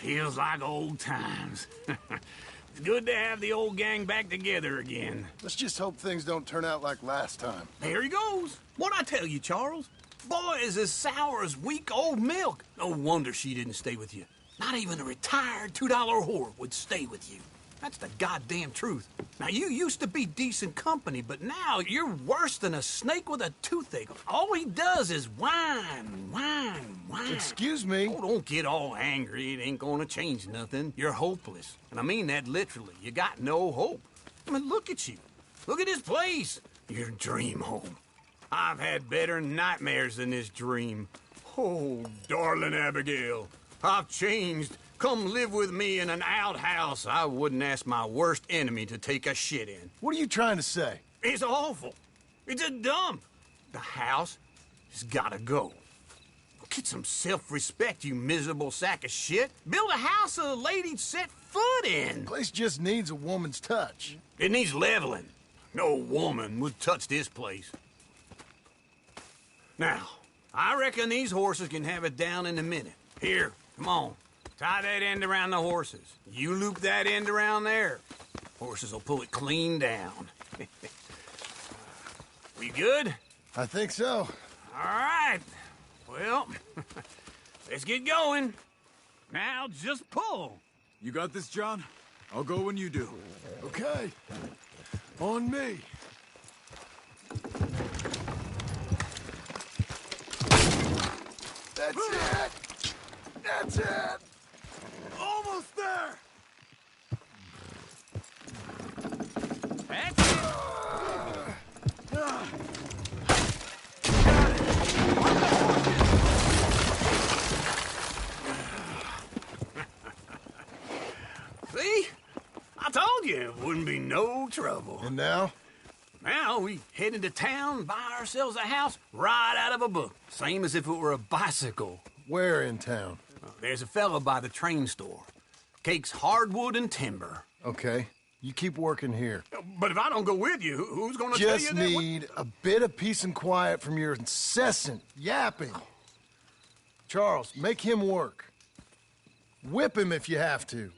Feels like old times. It's good to have the old gang back together again. Let's just hope things don't turn out like last time. There he goes. What'd I tell you, Charles? Boy is as sour as week-old milk. No wonder she didn't stay with you. Not even a retired $2 whore would stay with you. That's the goddamn truth. Now, you used to be decent company, but now you're worse than a snake with a toothache. All he does is whine, whine, whine. Excuse me? Oh, don't get all angry. It ain't gonna change nothing. You're hopeless. And I mean that literally. You got no hope. I mean, look at you. Look at this place. Your dream home. I've had better nightmares than this dream. Oh, darling Abigail, I've changed. Come live with me in an outhouse I wouldn't ask my worst enemy to take a shit in. What are you trying to say? It's awful. It's a dump. The house has gotta go. Get some self-respect, you miserable sack of shit. Build a house a lady'd set foot in. The place just needs a woman's touch. It needs leveling. No woman would touch this place. Now, I reckon these horses can have it down in a minute. Here, come on. Tie that end around the horses. You loop that end around there. Horses will pull it clean down. We good? I think so. All right. Well, let's get going. Now just pull. You got this, John? I'll go when you do. Okay. On me. That's it! That's it! Almost there! That's it. See? I told you it wouldn't be no trouble. And now? Now we head into town, buy ourselves a house right out of a book. Same as if it were a bicycle. Where in town? There's a fella by the train store. Cakes hardwood and timber. Okay. You keep working here. But if I don't go with you, who's gonna tell you Just that? need a bit of peace and quiet from your incessant yapping. Charles, make him work. Whip him if you have to.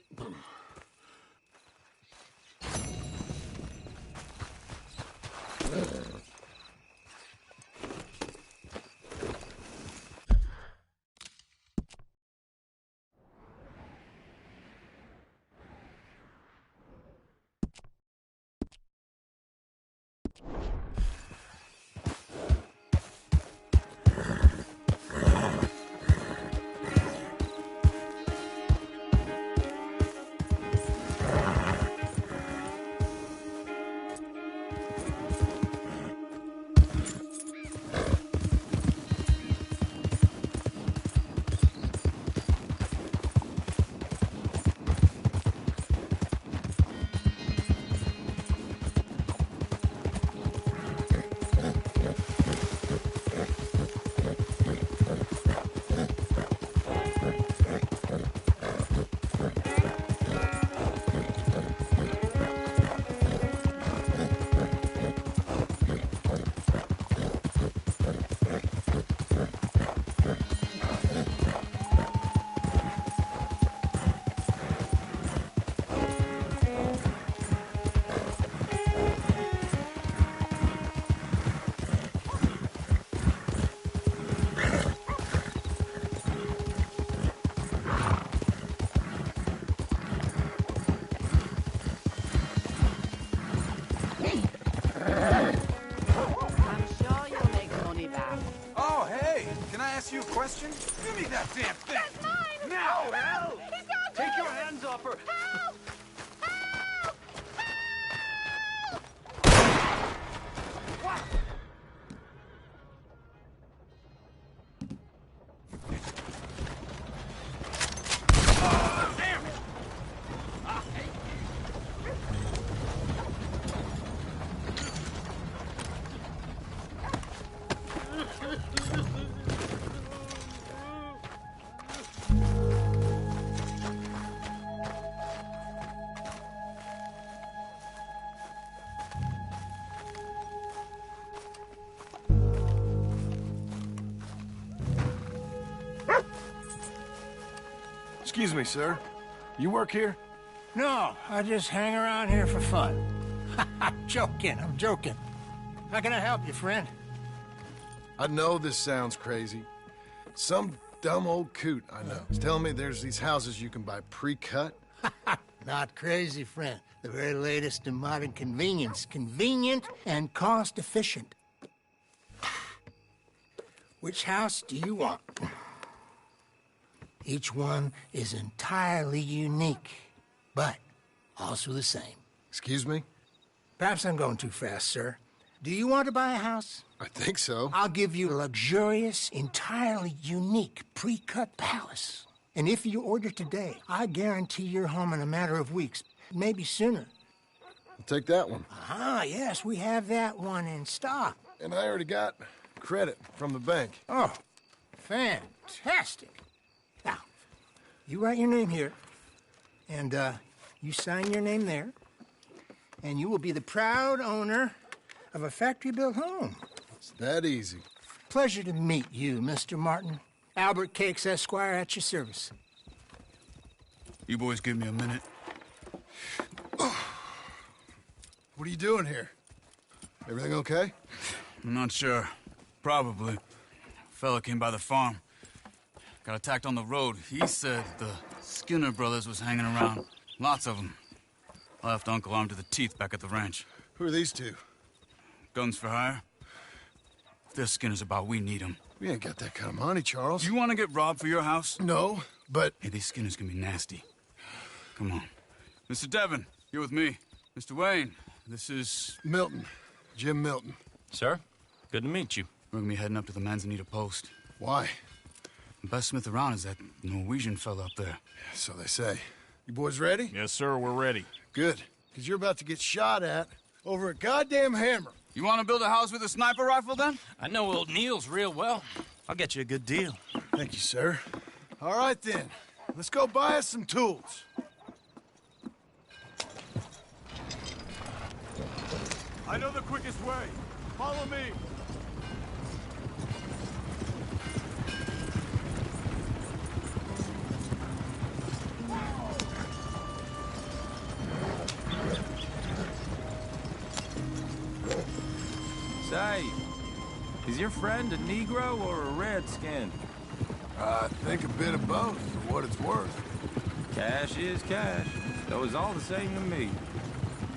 ask you a question? Give me that damn thing! That's mine! Now! Oh, Help! He's got Take your this! hands off her! Help! Help! Help! What? Oh, damn it! Ah, hey. Excuse me, sir. You work here? No, I just hang around here for fun. I'm joking. How can I help you, friend? I know this sounds crazy. Some dumb old coot I know is telling me there's these houses you can buy pre-cut. Not crazy, friend. The very latest in modern convenience. Convenient and cost-efficient. Which house do you want? Each one is entirely unique, but also the same. Excuse me? Perhaps I'm going too fast, sir. Do you want to buy a house? I think so. I'll give you a luxurious, entirely unique pre-cut palace. And if you order today, I guarantee you're home in a matter of weeks, maybe sooner. I'll take that one. Ah, yes, we have that one in stock. And I already got credit from the bank. Oh, fantastic. Now, you write your name here, and you sign your name there, and you will be the proud owner of a factory-built home. It's that easy. Pleasure to meet you, Mr. Martin. Albert Cakes, Esquire, at your service. You boys give me a minute. What are you doing here? Everything okay? I'm not sure. Probably. Fella came by the farm. Got attacked on the road. He said the Skinner brothers was hanging around. Lots of them. I left Uncle armed to the teeth back at the ranch. Who are these two? Guns for hire? If they're Skinner's about, we need them. We ain't got that kind of money, Charles. You want to get robbed for your house? No, but... Hey, these Skinners can be nasty. Come on. Mr. Devon, you're with me. Mr. Wayne, this is... Milton. Jim Milton. Sir, good to meet you. We're gonna be heading up to the Manzanita post. Why? The best smith around is that Norwegian fella up there. So they say. You boys ready? Yes, sir, we're ready. Good. Because you're about to get shot at over a goddamn hammer. You want to build a house with a sniper rifle, then? I know old Neil's real well. I'll get you a good deal. Thank you, sir. All right, then. Let's go buy us some tools. I know the quickest way. Follow me. Say, is your friend a Negro or a Redskin? I think a bit of both, for what it's worth. Cash is cash. Though it's all the same to me.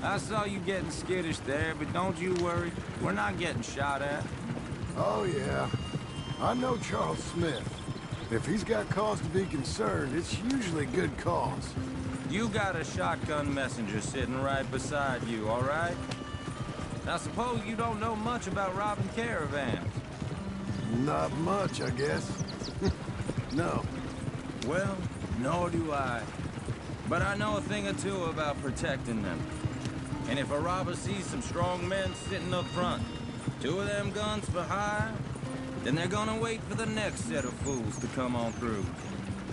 I saw you getting skittish there, but don't you worry. We're not getting shot at. Oh, yeah. I know Charles Smith. If he's got cause to be concerned, it's usually good cause. You got a shotgun messenger sitting right beside you, all right? Now suppose you don't know much about robbing caravans. Not much, I guess. No. Well, nor do I. But I know a thing or two about protecting them. And if a robber sees some strong men sitting up front, 2 of them guns for hire, then they're gonna wait for the next set of fools to come on through.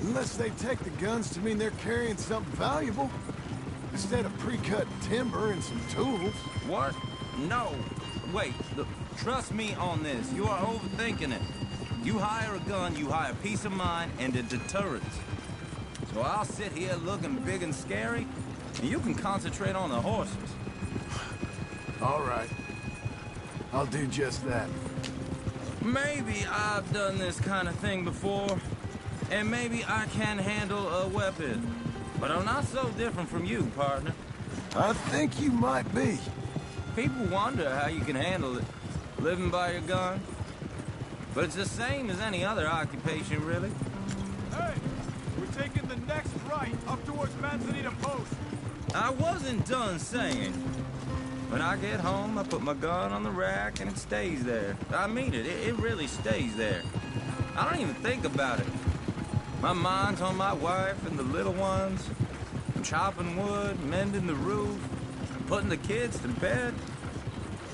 Unless they take the guns to mean they're carrying something valuable. Instead of pre-cut timber and some tools. What? No. Wait, look, trust me on this. You are overthinking it. You hire a gun, you hire peace of mind and a deterrent. So I'll sit here looking big and scary, and you can concentrate on the horses. All right. I'll do just that. Maybe I've done this kind of thing before, and maybe I can handle a weapon. But I'm not so different from you, partner. I think you might be. People wonder how you can handle it, living by your gun. But it's the same as any other occupation, really. Hey, we're taking the next right up towards Manzanita Post. I wasn't done saying. When I get home, I put my gun on the rack and it stays there. I mean it, it really stays there. I don't even think about it. My mind's on my wife and the little ones. I'm chopping wood, mending the roof, putting the kids to bed.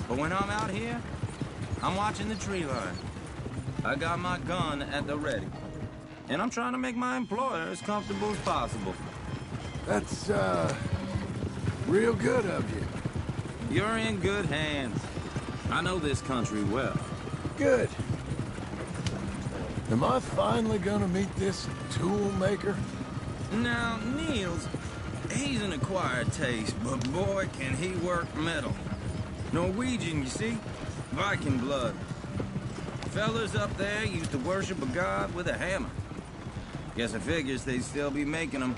But when I'm out here, I'm watching the tree line. I got my gun at the ready. And I'm trying to make my employer as comfortable as possible. That's, real good of you. You're in good hands. I know this country well. Good. Am I finally gonna meet this tool maker? Now, Niels, he's an acquired taste, but boy, can he work metal. Norwegian, you see? Viking blood. Fellas up there used to worship a god with a hammer. Guess I figures they'd still be making them.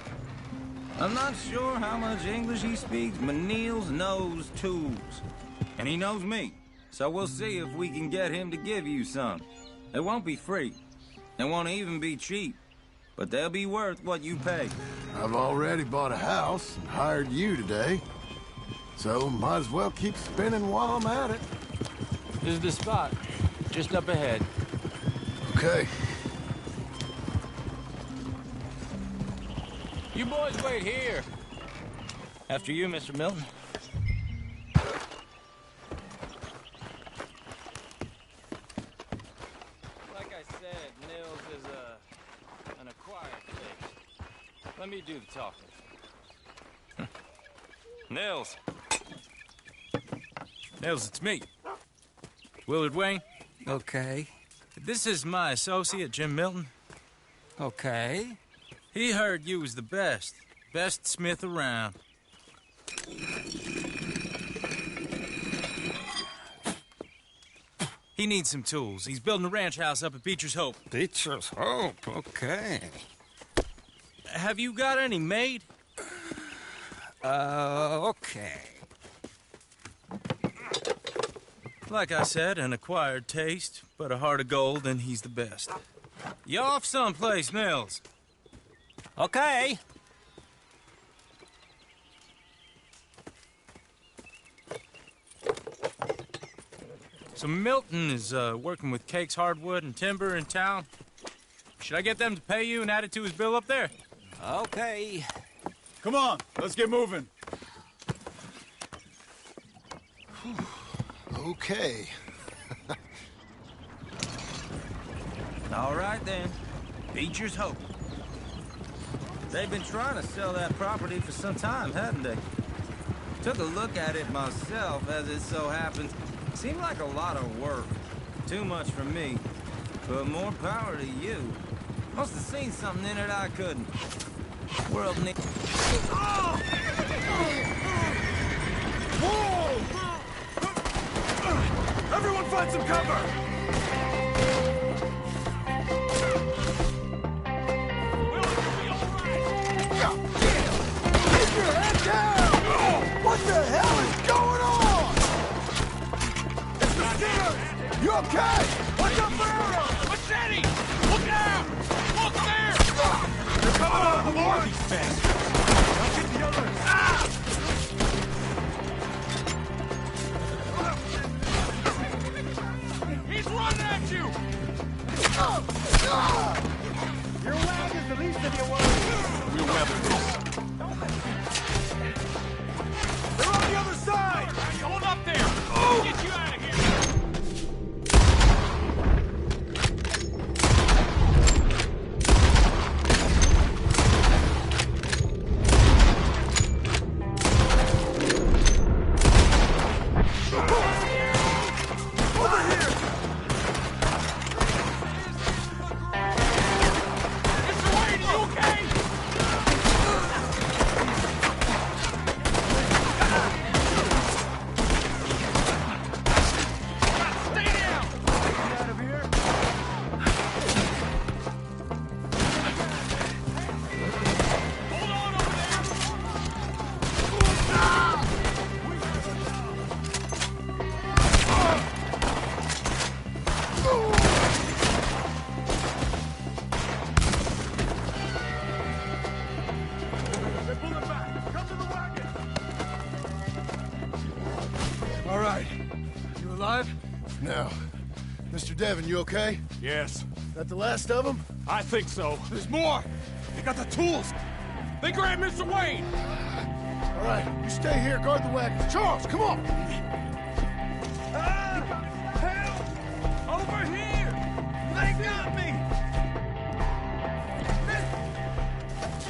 I'm not sure how much English he speaks, but Niels knows tools. And he knows me. So we'll see if we can get him to give you some. It won't be free. It won't even be cheap. But they'll be worth what you pay. I've already bought a house and hired you today. So might as well keep spinning while I'm at it. This is the spot. Just up ahead. Okay. You boys wait here. After you, Mr. Milton. Like I said, Nils is an acquired taste. Let me do the talking. Nils. Nils, it's me. Willard Wayne. Okay. This is my associate, Jim Milton. Okay. He heard you was the best. Best smith around. He needs some tools. He's building a ranch house up at Beecher's Hope. Beecher's Hope, okay. Have you got any made? Okay. Like I said, an acquired taste, but a heart of gold, and he's the best. You off someplace, Nils? Okay. So Milton is working with Cake's Hardwood and Timber in town. Should I get them to pay you and add it to his bill up there? Okay. Come on, let's get moving. Okay. All right, then. Beecher's Hope. They've been trying to sell that property for some time, hadn't they? Took a look at it myself, as it so happens. Seemed like a lot of work. Too much for me. But more power to you. Must have seen something in it I couldn't. World needs... Everyone find some cover! Keep your head down! What the hell is going on? It's the Skinners! You okay? Watch out for arrows! Machete! Look out! Look there! They're coming out of the morgue! These bastards! I'll get the others! Ah! He's running at you! Your wag is the least of your worries. We'll weather this. They're on the other side! Hold up there! Get you out of here! All right. You alive? Now, Mr. Devon, you okay? Yes, That the last of them? I think so. There's more! They got the tools! They grabbed Mr. Wayne! All right, you stay here, guard the wagons. Charles, come on! Help! Over here! They got me!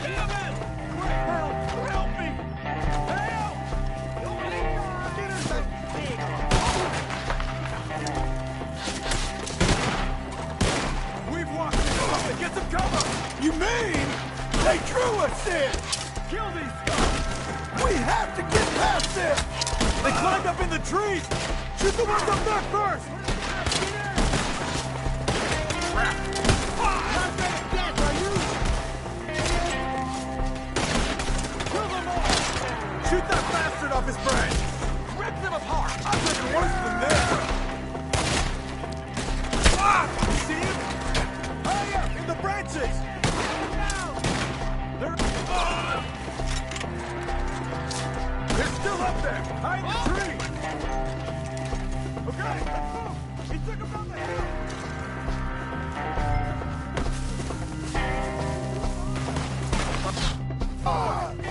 Devin! Help! Help me! Help! Get us We've watched it! Get some cover! You mean they drew us the trees! Shoot the ones up there first! Shoot that bastard off his branch! Rip them apart! I'm living worse than this! You see him? Hurry up! In the branches! They're still up there! Behind the tree! Okay, let's move! He took him down the hill!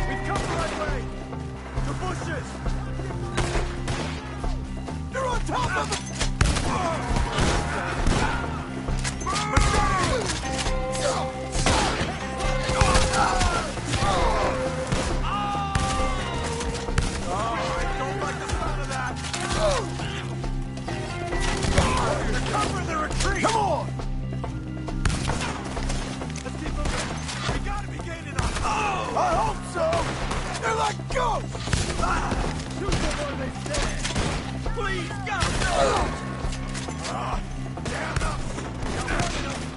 We've come the right way! The bushes! You're on top of the... Cover the retreat! Come on! Let's keep moving. We gotta be gaining on them. I hope so! They're like ghosts! Shoot them where they stand! Please, God, no! Damn them!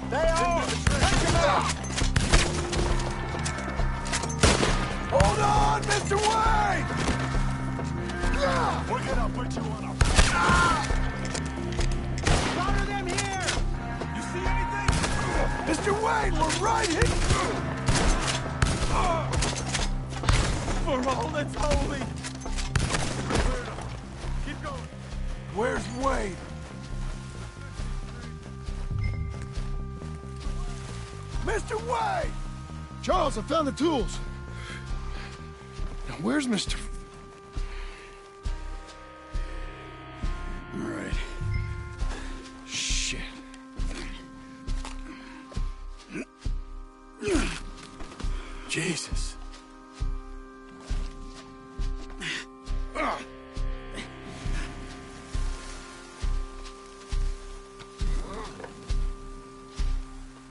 They are! Take them out! Hold on, Mr. Wayne! We're gonna put you on a... Fire them here! You see anything? Mr. Wayne, we're right here! For all that's holy! Keep going. Where's Wayne? Mr. Wayne! Charles, I found the tools. Now, where's Mr. All right. Shit. Jesus.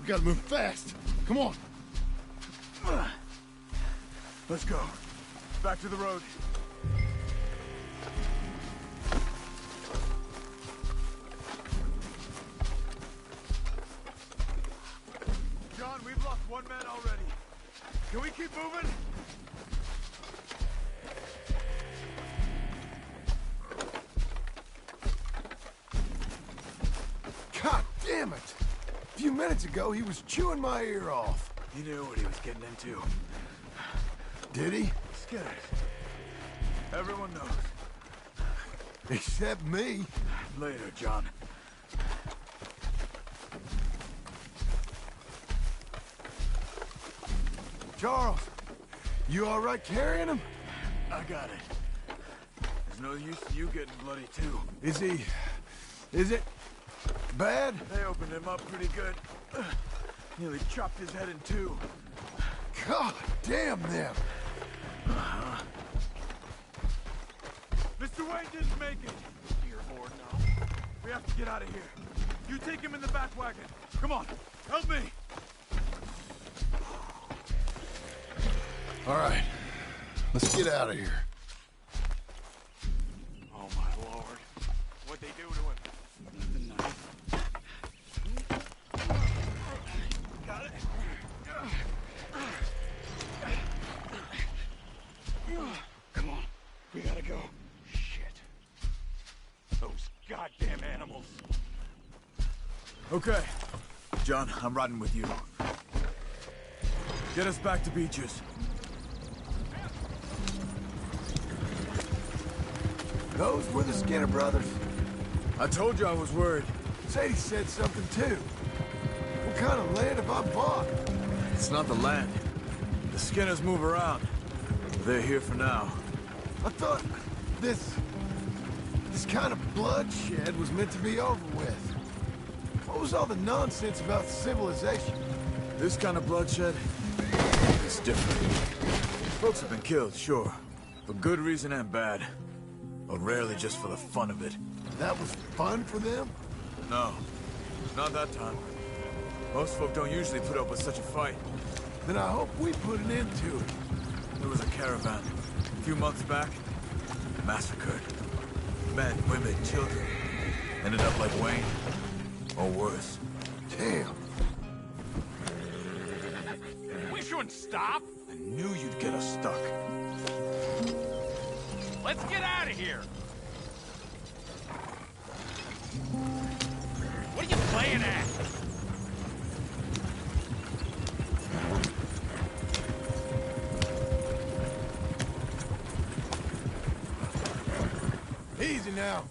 We gotta move fast. Come on. Let's go. Back to the road. John, we've lost one man already. Can we keep moving? God damn it! A few minutes ago, he was chewing my ear off. He knew what he was getting into. Did he? Skitters. Everyone knows. Except me. Later, John. Charles, you all right carrying him? I got it. There's no use in you getting bloody, too. Is it bad? They opened him up pretty good. Nearly chopped his head in two. God damn them. Mr. Wayne didn't make it. Dear Lord, no. We have to get out of here. You take him in the back wagon. Come on, help me. All right, let's get out of here. Oh, my Lord. What'd they do to him? Got it? Come on, we gotta go. Shit. Those goddamn animals. Okay. John, I'm riding with you. Get us back to Beaches. Those were the Skinner brothers. I told you I was worried. Sadie said something too. What kind of land have I bought? It's not the land. The Skinners move around. They're here for now. I thought this kind of bloodshed was meant to be over with. What was all the nonsense about civilization? This kind of bloodshed is different. Folks have been killed, sure. For good reason and bad. But rarely just for the fun of it. That was fun for them? No, not that time. Most folk don't usually put up with such a fight. Then I hope we put an end to it. There was a caravan a few months back, massacred. Men, women, children. Ended up like Wayne. Or worse. Damn. We shouldn't stop. I knew you'd get us stuck. Let's get out of here. What are you playing at? Easy now.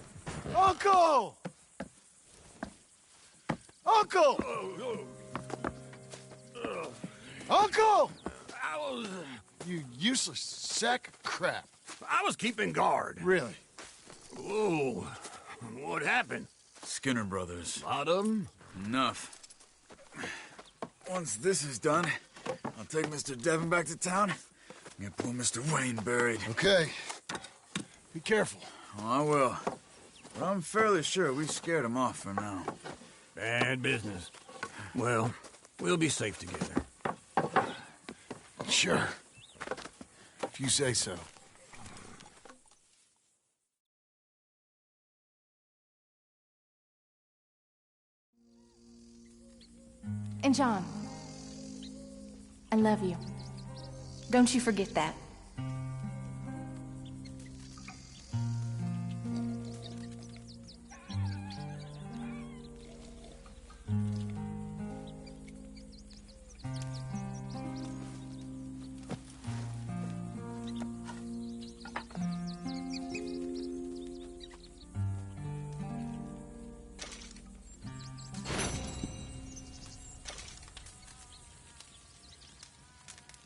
Uncle! Uncle! Uncle! You useless sack of crap. I was keeping guard. Really? Whoa. What happened? Skinner brothers. A lot of them? Enough. Once this is done, I'll take Mr. Devon back to town and get poor Mr. Wayne buried. Okay. Be careful. Oh, I will. But I'm fairly sure we scared him off for now. Bad business. Well, we'll be safe together. Sure. If you say so. And John, I love you. Don't you forget that.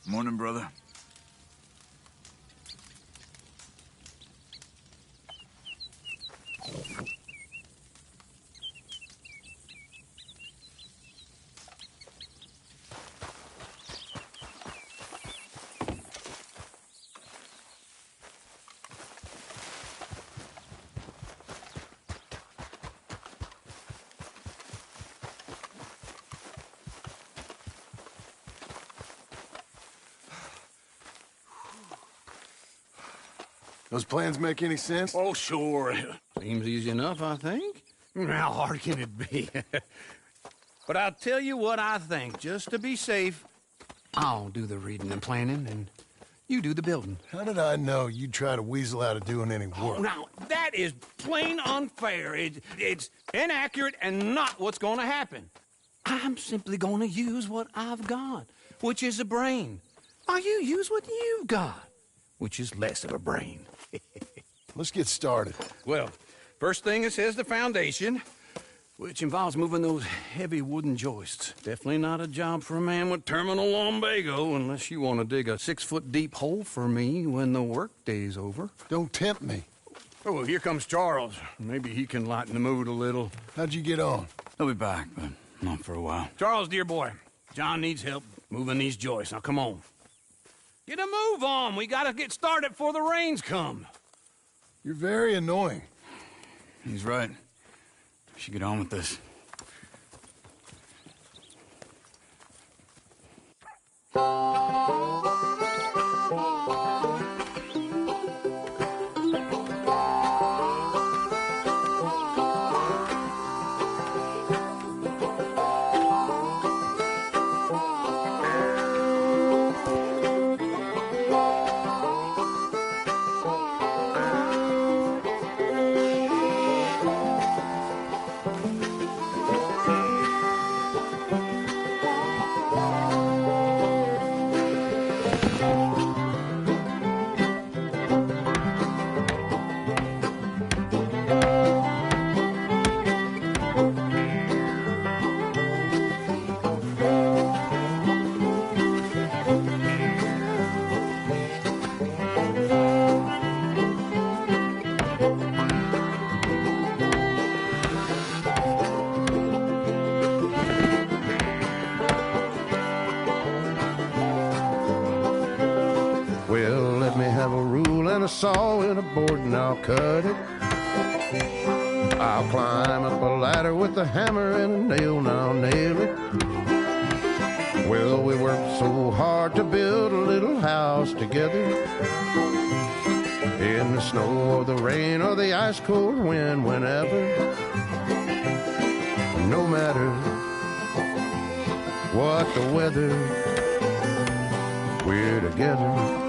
Morning, brother. Those plans make any sense? Oh, sure. Seems easy enough, I think. How hard can it be? But I'll tell you what I think. Just to be safe, I'll do the reading and planning, and you do the building. How did I know you'd try to weasel out of doing any work? Now, that is plain unfair. It's inaccurate and not what's going to happen. I'm simply going to use what I've got, which is a brain. While you use what you've got, which is less of a brain. Let's get started. Well, first thing it says the foundation, which involves moving those heavy wooden joists. Definitely not a job for a man with terminal lumbago unless you want to dig a 6-foot deep hole for me when the workday's over. Don't tempt me. Oh, well, here comes Charles. Maybe he can lighten the mood a little. How'd you get on? He'll be back, but not for a while. Charles, dear boy, John needs help moving these joists. Now, come on. Get a move on. We gotta get started before the rains come. You're very annoying. He's right. We should get on with this. Well, let me have a rule and a saw and a board and I'll cut it. I'll climb up a ladder with a hammer and a nail and I'll nail it. Well, we worked so hard to build a little house together. In the snow or the rain or the ice cold wind, whenever, no matter what the weather, we're together.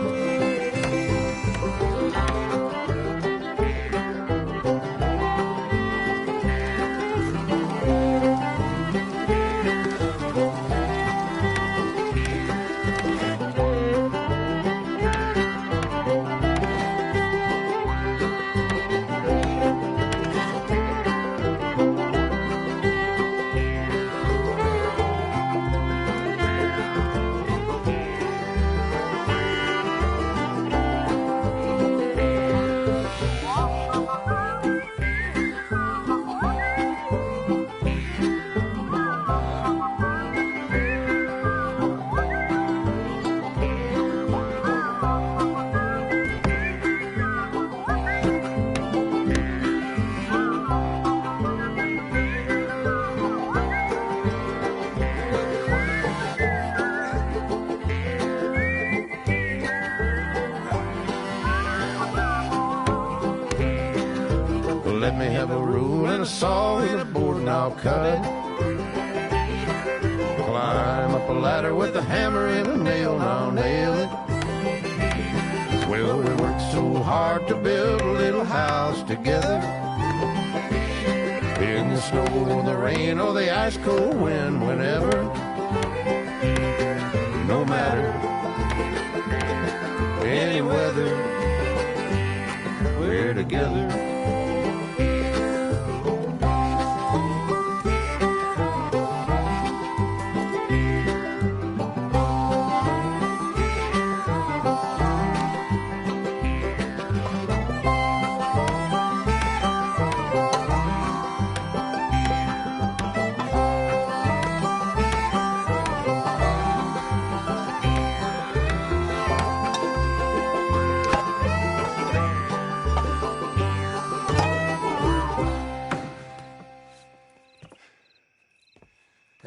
Let me have a rule and a saw and a board and I'll cut it. Climb up a ladder with a hammer and a nail and I'll nail it. Well, we worked so hard to build a little house together. In the snow or the rain or the ice cold wind, whenever, no matter any weather, we're together.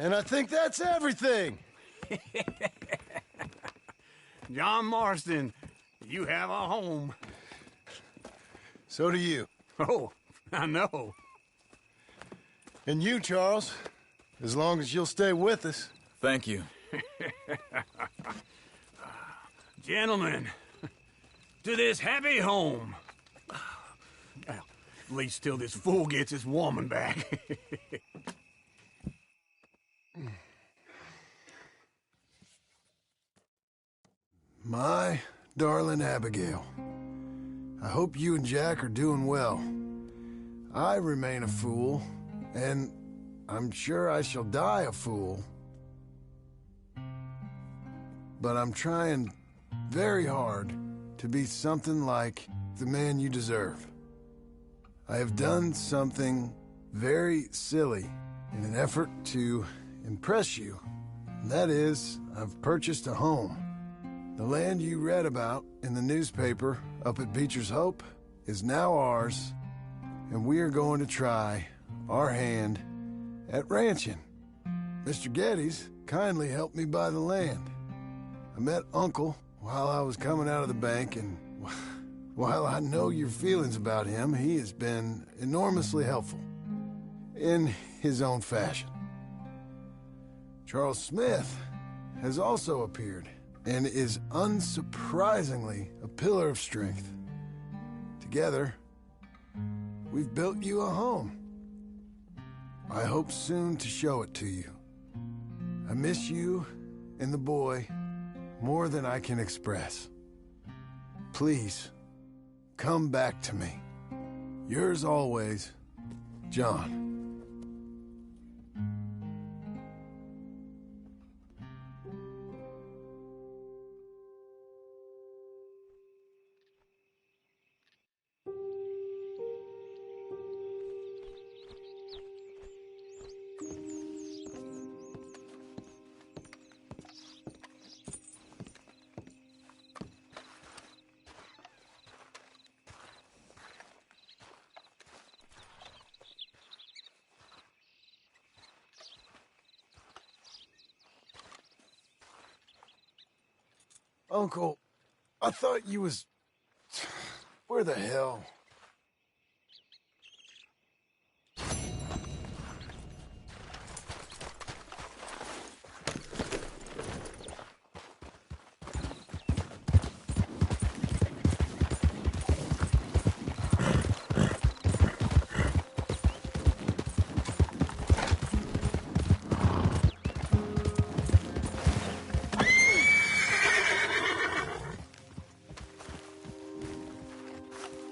And I think that's everything. John Marston, you have a home. So do you. Oh, I know. And you, Charles, as long as you'll stay with us. Thank you. Gentlemen, to this happy home. Well, at least till this fool gets his woman back. My darling Abigail, I hope you and Jack are doing well. I remain a fool, and I'm sure I shall die a fool. But I'm trying very hard to be something like the man you deserve. I have done something very silly in an effort to impress you. And that is, I've purchased a home. The land you read about in the newspaper up at Beecher's Hope is now ours, and we are going to try our hand at ranching. Mr. Geddes kindly helped me buy the land. I met Uncle while I was coming out of the bank, and while I know your feelings about him, he has been enormously helpful in his own fashion. Charles Smith has also appeared and is unsurprisingly a pillar of strength. Together, we've built you a home. I hope soon to show it to you. I miss you and the boy more than I can express. Please, come back to me. Yours always, John. Uncle, I thought you was... Where the hell?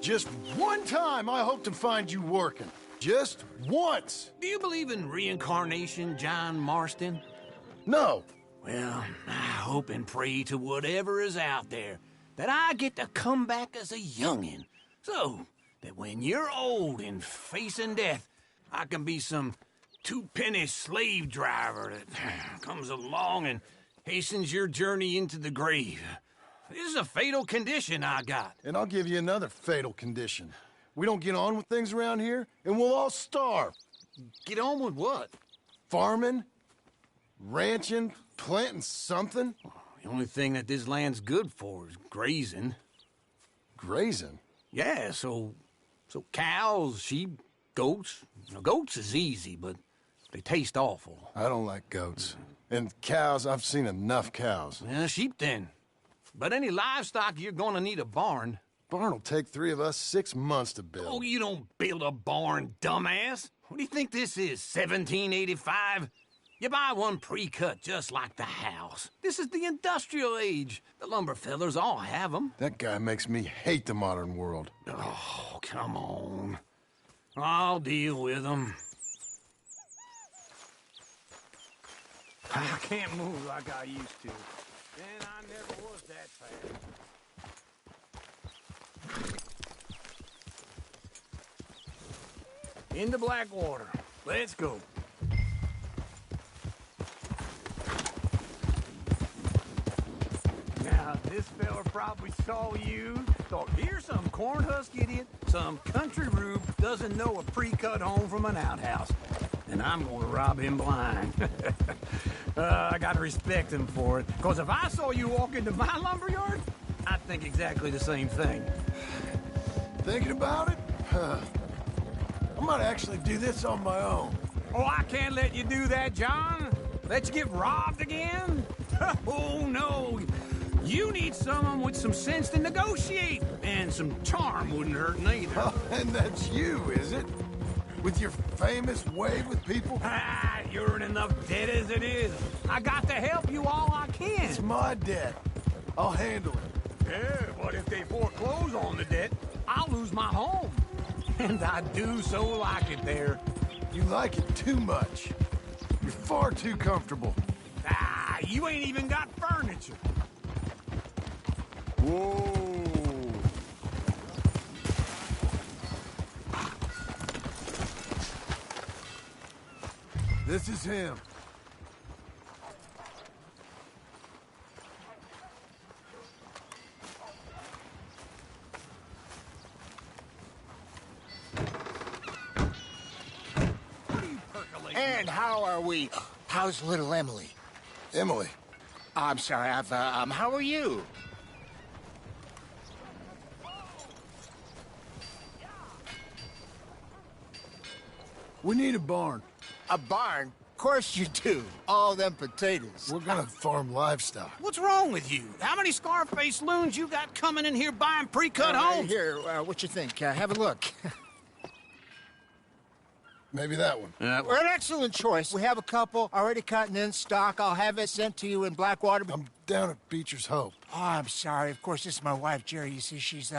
Just one time I hope to find you working. Just once. Do you believe in reincarnation, John Marston? No. Well, I hope and pray to whatever is out there that I get to come back as a youngin', so that when you're old and facing death, I can be some two-penny slave driver that comes along and hastens your journey into the grave. This is a fatal condition I got. And I'll give you another fatal condition. We don't get on with things around here, and we'll all starve. Get on with what? Farming, ranching, planting something. The only thing that this land's good for is grazing. Grazing? Yeah, so cows, sheep, goats. Now, goats is easy, but they taste awful. I don't like goats. And cows, I've seen enough cows. Yeah, sheep then. But any livestock, you're gonna need a barn. Barn will take 3 of us 6 months to build. Oh, you don't build a barn, dumbass. What do you think this is, 1785? You buy one pre-cut just like the house. This is the industrial age. The lumber fellers all have them. That guy makes me hate the modern world. Oh, come on. I'll deal with them. I can't move like I used to. And I never was that fast. Into Blackwater. Let's go. Now, this fella probably saw you, thought, here's some corn-husk idiot, some country rube doesn't know a pre-cut home from an outhouse. And I'm gonna rob him blind. I gotta respect him for it, because if I saw you walk into my lumberyard, I'd think exactly the same thing. Thinking about it? I might actually do this on my own. Oh, I can't let you do that, John. Let you get robbed again? Oh, no. You need someone with some sense to negotiate, and some charm wouldn't hurt neither. Oh, and that's you, is it? With your famous way with people? Ah, you're in enough debt as it is. I got to help you all I can. It's my debt. I'll handle it. Yeah, but if they foreclose on the debt, I'll lose my home. And I do so like it there. You like it too much. You're far too comfortable. Ah, you ain't even got furniture. Whoa. This is him. And how are we? How's little Emily? Emily. I'm sorry, how are you? We need a barn. A barn? Of course you do. All them potatoes. We're gonna farm livestock. What's wrong with you? How many Scarface loons you got coming in here buying pre-cut homes? Here, what you think? Have a look. Maybe that one. We're an excellent choice. We have a couple already cut and in stock. I'll have it sent to you in Blackwater. I'm down at Beecher's Hope. Oh, I'm sorry. Of course, this is my wife, Jerry. You see, she's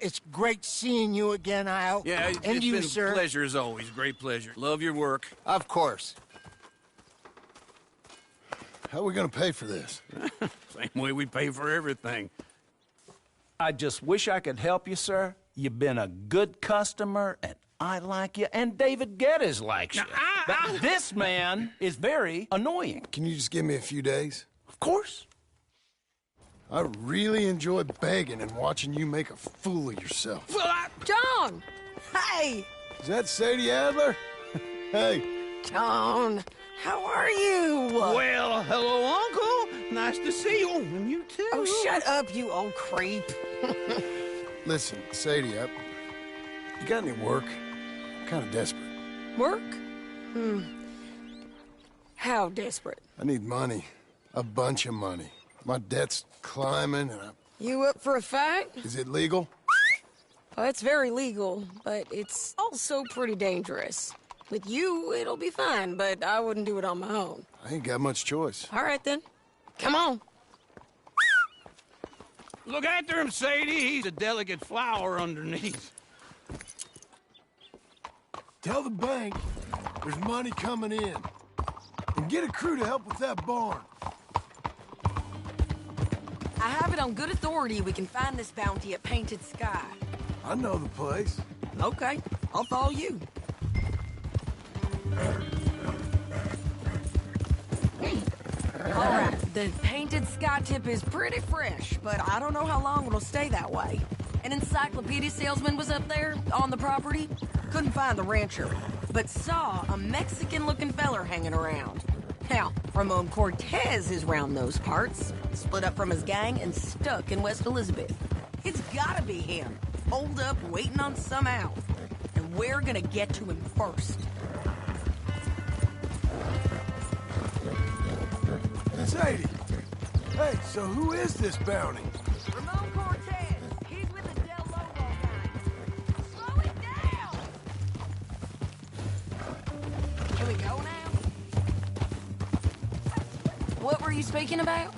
it's great seeing you again, Al. Yeah, and it's you, been sir. a pleasure as always. Great pleasure. Love your work. Of course. How are we gonna pay for this? Same way we pay for everything. I just wish I could help you, sir. You've been a good customer, and I like you, and David Geddes likes you. But this man is very annoying. Can you just give me a few days? Of course. I really enjoy begging and watching you make a fool of yourself. Well, John! Hey! Is that Sadie Adler? Hey. John, how are you? well, hello, Uncle. Nice to see you. Oh, and you too. Oh, shut up, you old creep. Listen, Sadie, you got any work? I'm kind of desperate. Work? How desperate? I need money. A bunch of money. My debt's climbing and You up for a fight? Is it legal? Well, it's very legal, but it's also pretty dangerous. With you, it'll be fine, but I wouldn't do it on my own. I ain't got much choice. All right, then. Come on. Look after him, Sadie. He's a delicate flower underneath. Tell the bank there's money coming in. And get a crew to help with that barn. I have it on good authority we can find this bounty at Painted Sky. I know the place. Okay, I'll follow you. All right, the Painted Sky tip is pretty fresh, but I don't know how long it'll stay that way. An encyclopedia salesman was up there on the property. Couldn't find the rancher, but saw a Mexican-looking feller hanging around. Now, Ramon Cortez is round those parts, split up from his gang and stuck in West Elizabeth. It's gotta be him, holed up waiting on some out. And we're gonna get to him first. Sadie! Hey, so who is this bounty? Ramon Cortez. He's with the Del Lobo gang. Slow it down! Can we go now? What were you speaking about?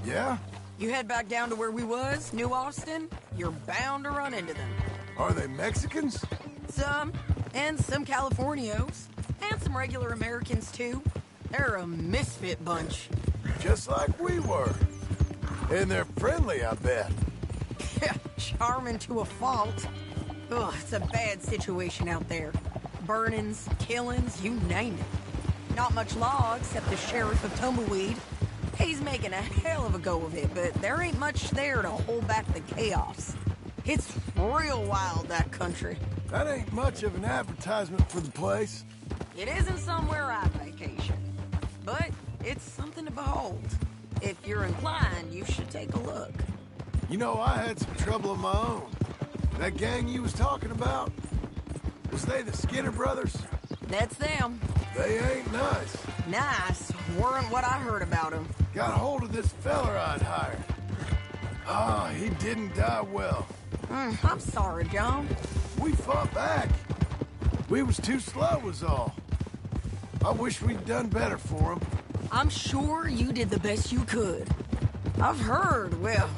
Yeah? You head back down to where we was, New Austin, you're bound to run into them. Are they Mexicans? Some, and some Californios, and some regular Americans too. They're a misfit bunch. Just like we were. And they're friendly, I bet. Charming to a fault. Ugh, it's a bad situation out there. Burnings, killings, you name it. Not much law except the sheriff of Tumbleweed. He's making a hell of a go of it, but there ain't much there to hold back the chaos. It's real wild, that country. That ain't much of an advertisement for the place. It isn't somewhere I vacation, but it's something to behold. If you're inclined, you should take a look. You know, I had some trouble of my own. That gang you was talking about, was they the Skinner brothers? That's them. They ain't nice. Nice weren't what I heard about them. Got hold of this feller I'd hired. Ah, he didn't die well. I'm sorry, John. We fought back. We was too slow was all. I wish we'd done better for him. I'm sure you did the best you could. I've heard, well,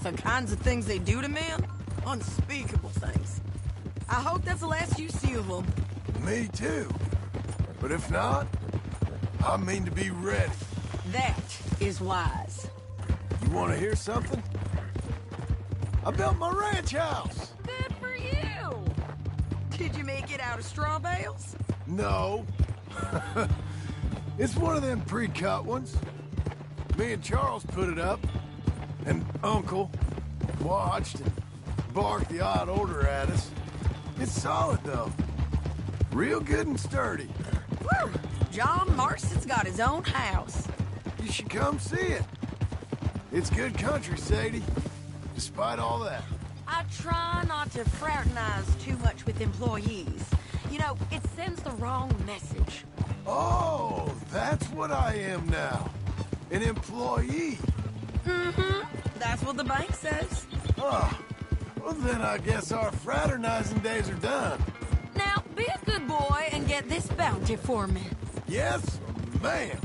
the kinds of things they do to men. Unspeakable things. I hope that's the last you see of them. Me too. But if not, I mean to be ready. That is wise. You want to hear something? I built my ranch house. Good for you. Did you make it out of straw bales? No. It's one of them pre-cut ones. Me and Charles put it up, and Uncle watched and barked the odd order at us. It's solid, though. Real good and sturdy. Woo! John Marston's got his own house. You should come see it. It's good country, Sadie, despite all that. I try not to fraternize too much with employees. You know, it sends the wrong message. Oh, that's what I am now. An employee. That's what the bank says. Oh, well then I guess our fraternizing days are done. Now, be a good boy and get this bounty for me. Yes, ma'am.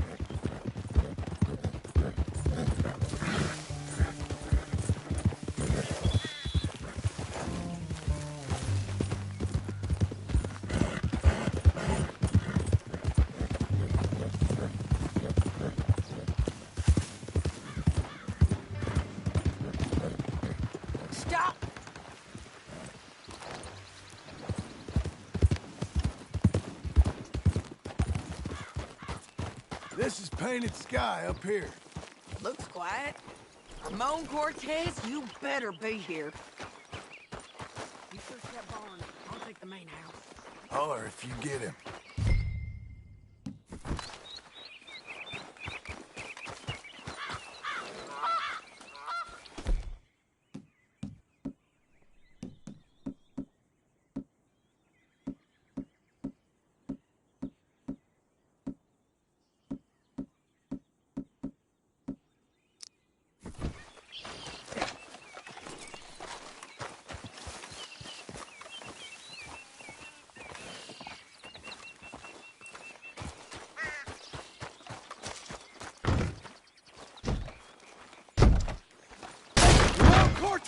Stop! This is Painted Sky up here. Looks quiet. Ramon Cortez, you better be here. You search that barn. I'll take the main house. Holler if you get him.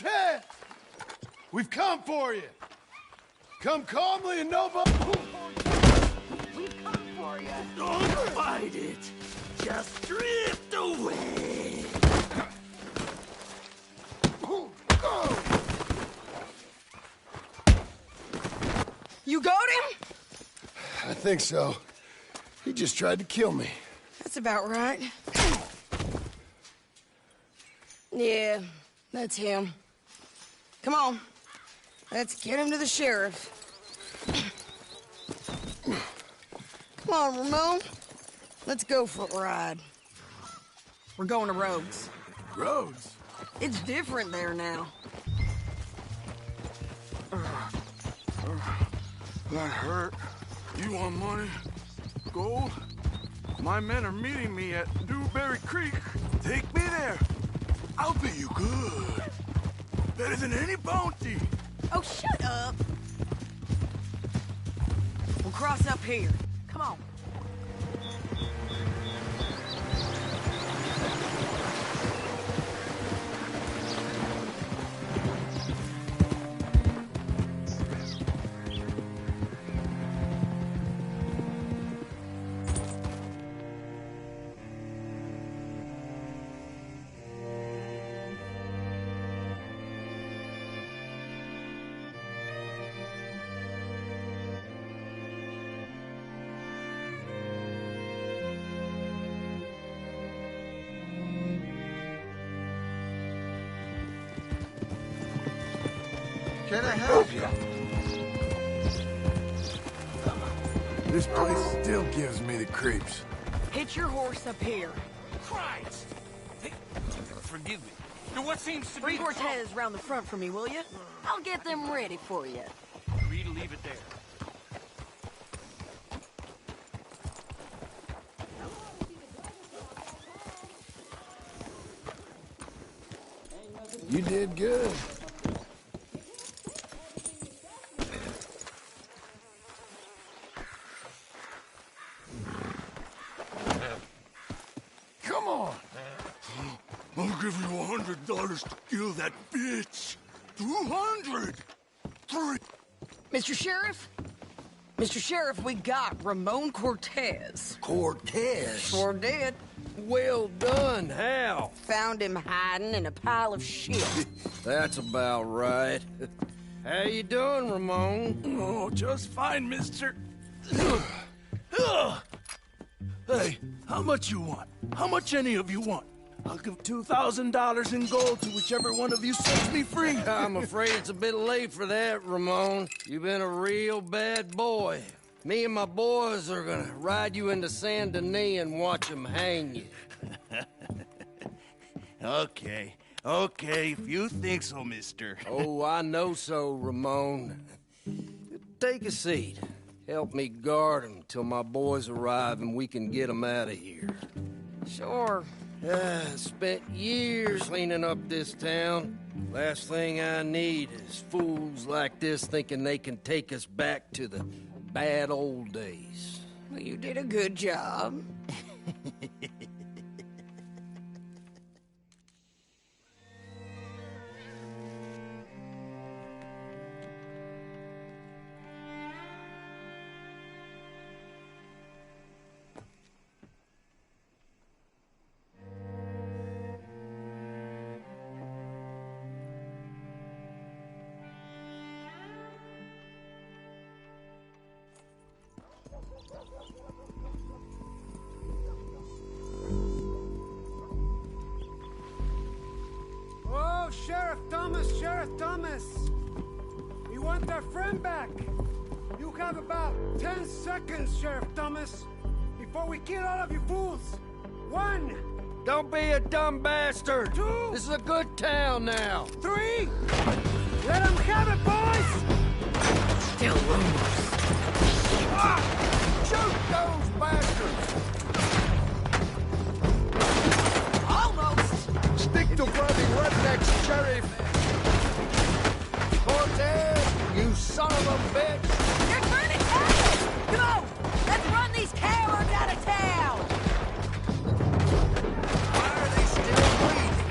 Cortez! We've come for you! Come calmly and nobody... We've come for you. Don't fight it. Just drift away. You got him? I think so. He just tried to kill me. That's about right. Yeah, that's him. Come on. Let's get him to the sheriff. Come on, Ramon. Let's go for a ride. We're going to Rhodes. Rhodes? It's different there now. That hurt. You want money? Gold? My men are meeting me at Dewberry Creek. Take me there. I'll pay you good. Better than any bounty. Oh, shut up. We'll cross up here. Come on. Can I help you? This place still gives me the creeps. Hitch your horse up here. Christ! Hey, forgive me. Now, what seems to Bring be... Cortez round the front for me, will you? I'll get them ready for you. Free to leave it there. You did good. Come on. I'll give you $100 to kill that bitch. 200. 3. Mr. Sheriff? Mr. Sheriff, we got Ramon Cortez. Cortez? Sure did. Well done, Hal. Found him hiding in a pile of shit. That's about right. How you doing, Ramon? Oh, just fine, mister. Hey, how much you want? How much any of you want? I'll give $2,000 in gold to whichever one of you sets me free. I'm afraid it's a bit late for that, Ramon. You've been a real bad boy. Me and my boys are gonna ride you into Saint Denis and watch them hang you. Okay, if you think so, mister. Oh, I know so, Ramon. Take a seat. Help me guard them till my boys arrive and we can get them out of here. Sure. Spent years cleaning up this town. Last thing I need is fools like this thinking they can take us back to the bad old days. Well, you did a good job. Sheriff Thomas! We want our friend back! You have about 10 seconds, Sheriff Thomas, before we kill all of you fools! 1! Don't be a dumb bastard! 2! This is a good town now! 3! Let them have it, boys! Still rumors. Shoot those bastards! Almost! Stick to bloody rednecks, Sheriff! Cortez, you son of a bitch! They're turning tails! Come on! Let's run these cowards out of town! Why are they still breathing?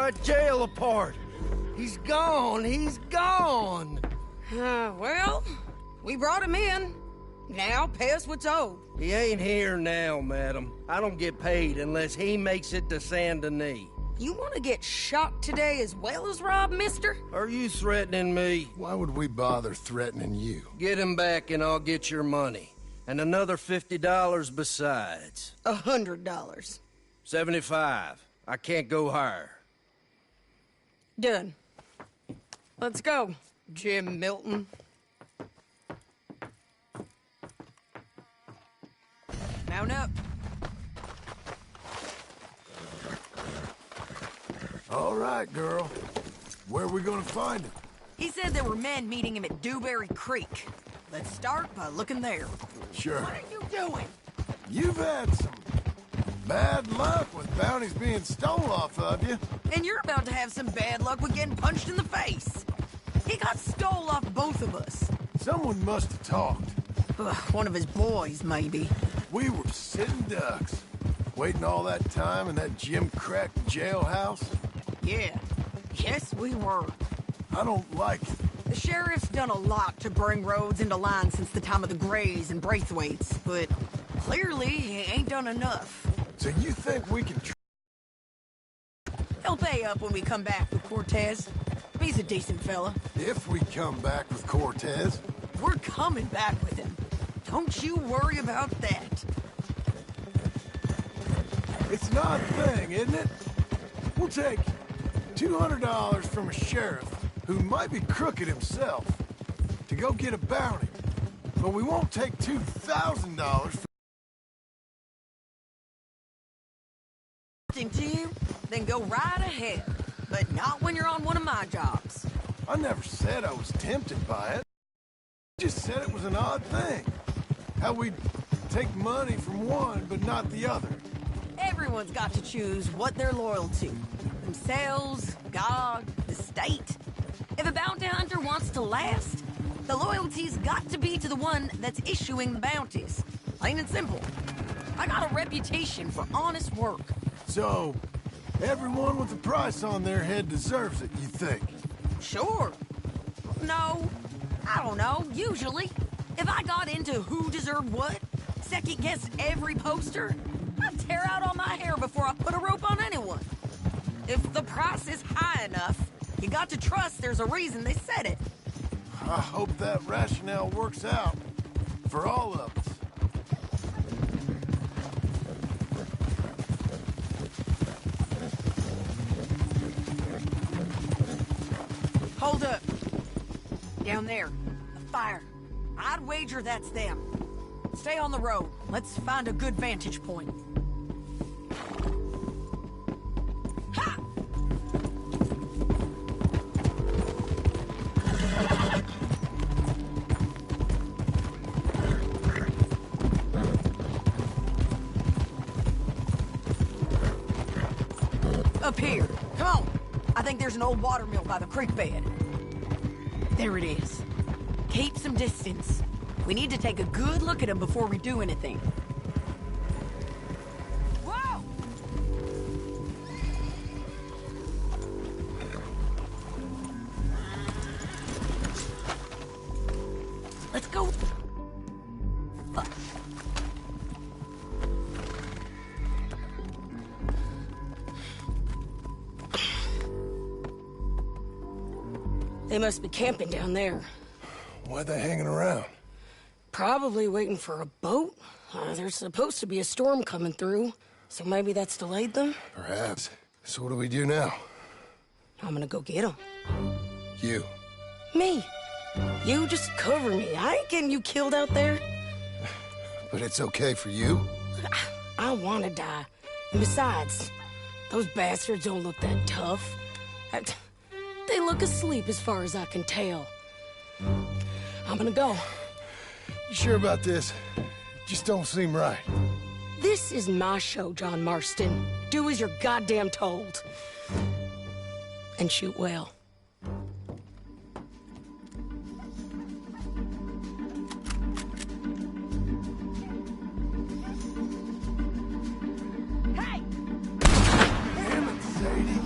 our jail apart. He's gone. He's gone. Well, we brought him in. Now pay us what's owed. He ain't here now, madam. I don't get paid unless he makes it to Saint Denis. You want to get shot today as well as Rob, mister? Are you threatening me? Why would we bother threatening you? Get him back and I'll get your money. And another $50 besides. $100. 75. I can't go higher. Done. Let's go, Jim Milton. Mount up. All right, girl. Where are we gonna find him? He said there were men meeting him at Dewberry Creek. Let's start by looking there. Sure. What are you doing? You've had some bad luck with bounties being stole off of you. And you're about to have some bad luck with getting punched in the face. He got stole off both of us. Someone must have talked. One of his boys, maybe. We were sitting ducks, waiting all that time in that Jim Crack jailhouse. Yeah. Yes, we were. I don't like it. The sheriff's done a lot to bring roads into line since the time of the Grays and Braithwaites, but clearly he ain't done enough. So you think we can He'll pay up when we come back with Cortez. He's a decent fella. If we come back with Cortez? We're coming back with him. Don't you worry about that. It's an odd thing, isn't it? We'll take $200 from a sheriff who might be crooked himself to go get a bounty, but we won't take $2,000 for... To you, then go right ahead. But not when you're on one of my jobs. I never said I was tempted by it. I just said it was an odd thing. How we'd take money from one, but not the other. Everyone's got to choose what they're loyal to. Themselves, God, the state. If a bounty hunter wants to last, the loyalty's got to be to the one that's issuing the bounties. Plain and simple. I got a reputation for honest work. So, everyone with a price on their head deserves it, you think? Sure. No, I don't know, usually. If I got into who deserved what, second-guessed every poster, I'd tear out all my hair before I put a rope on anyone. If the price is high enough, you got to trust there's a reason they said it. I hope that rationale works out for all of us. Hold up. Down there. A fire. I'd wager that's them. Stay on the road. Let's find a good vantage point. Ha! Up here. Come on. I think there's an old water mill by the creek bed. There it is. Keep some distance. We need to take a good look at him before we do anything. Whoa! Let's go. They must be camping down there. Why are they hanging around? Probably waiting for a boat. There's supposed to be a storm coming through, so maybe that's delayed them? Perhaps. So what do we do now? I'm gonna go get them. You. Me. You just cover me. I ain't getting you killed out there. But it's okay for you? I want to die. And besides, those bastards don't look that tough. They look asleep as far as I can tell. I'm gonna go. You sure about this? Just don't seem right. This is my show, John Marston. Do as you're goddamn told. And shoot well. Hey! Damn it, Sadie.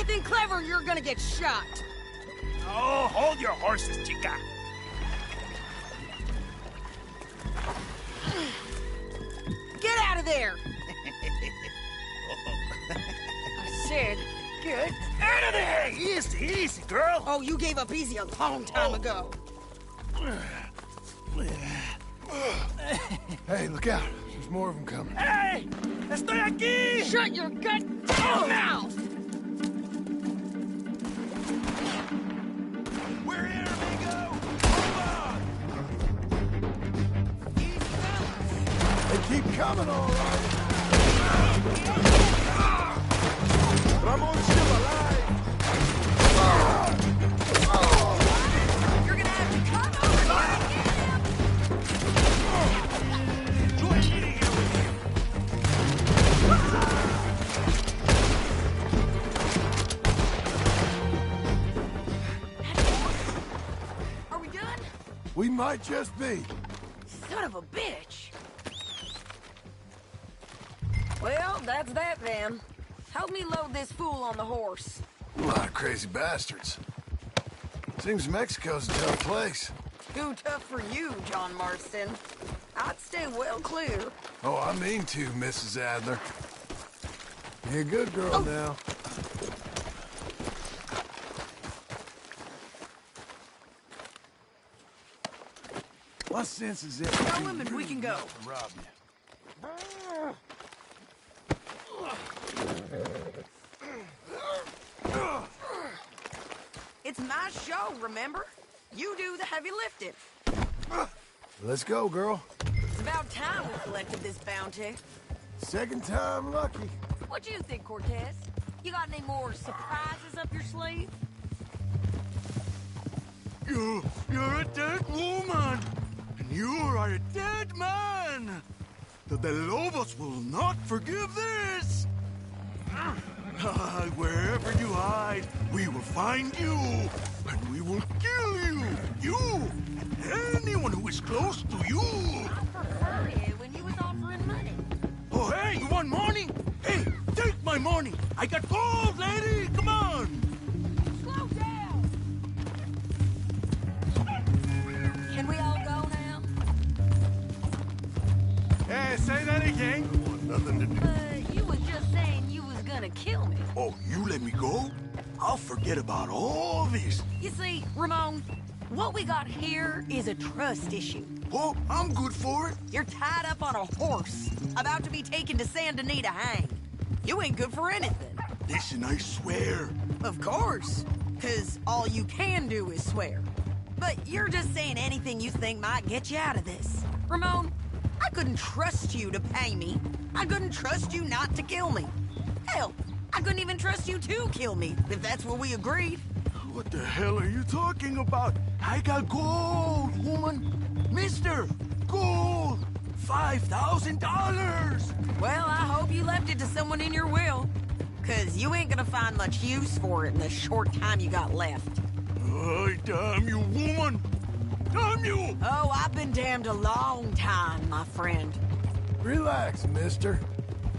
anything clever, you're gonna get shot. Oh, hold your horses, chica. Get out of there! I said, get out of there! Easy, easy, girl. Oh, you gave up easy a long time ago. Hey, look out. There's more of them coming. Hey! Estoy aquí! Shut your goddamn mouth! We're here, amigo! They keep coming, all right. Ramon's still alive! You're gonna have to come over here and get him! Enjoy eating here with him! Are we done? We might just be. Son of a bitch! Well, that's that then. Help me load this fool on the horse. A lot of crazy bastards. Seems Mexico's a tough place. Too tough for you, John Marston. I'd stay well clear. Oh, I mean to, Mrs. Adler. You're a good girl now. What sense is it? Tell him and we can go. To rob you? It's my show, remember? You do the heavy lifting. Let's go, girl. It's about time we collected this bounty. Second time lucky. What do you think, Cortez? You got any more surprises up your sleeve? You're a dead woman! And you are a dead man! The De Lobos will not forgive this! Wherever you hide, we will find you! And we will kill you! You! And anyone who is close to you! I prefer it when you was offering money. Oh, hey, you want money? Hey, take my money! I got gold, lady! Come on! Slow down! Can we all go now? Hey, say that again. I want nothing to do. You was just saying you was gonna kill me. Oh, you let me go? I'll forget about all this. You see, Ramon, what we got here is a trust issue. Oh, I'm good for it. You're tied up on a horse, about to be taken to San Denis to hang. You ain't good for anything. Listen, I swear. Of course, because all you can do is swear. But you're just saying anything you think might get you out of this. Ramon, I couldn't trust you to pay me. I couldn't trust you not to kill me. Hell, I couldn't even trust you to kill me, if that's what we agreed. What the hell are you talking about? I got gold, woman. Mister, gold. $5,000. Well, I hope you left it to someone in your will. Because you ain't gonna find much use for it in the short time you got left. Oh, damn you, woman. Damn you. Oh, I've been damned a long time, my friend. Relax, mister.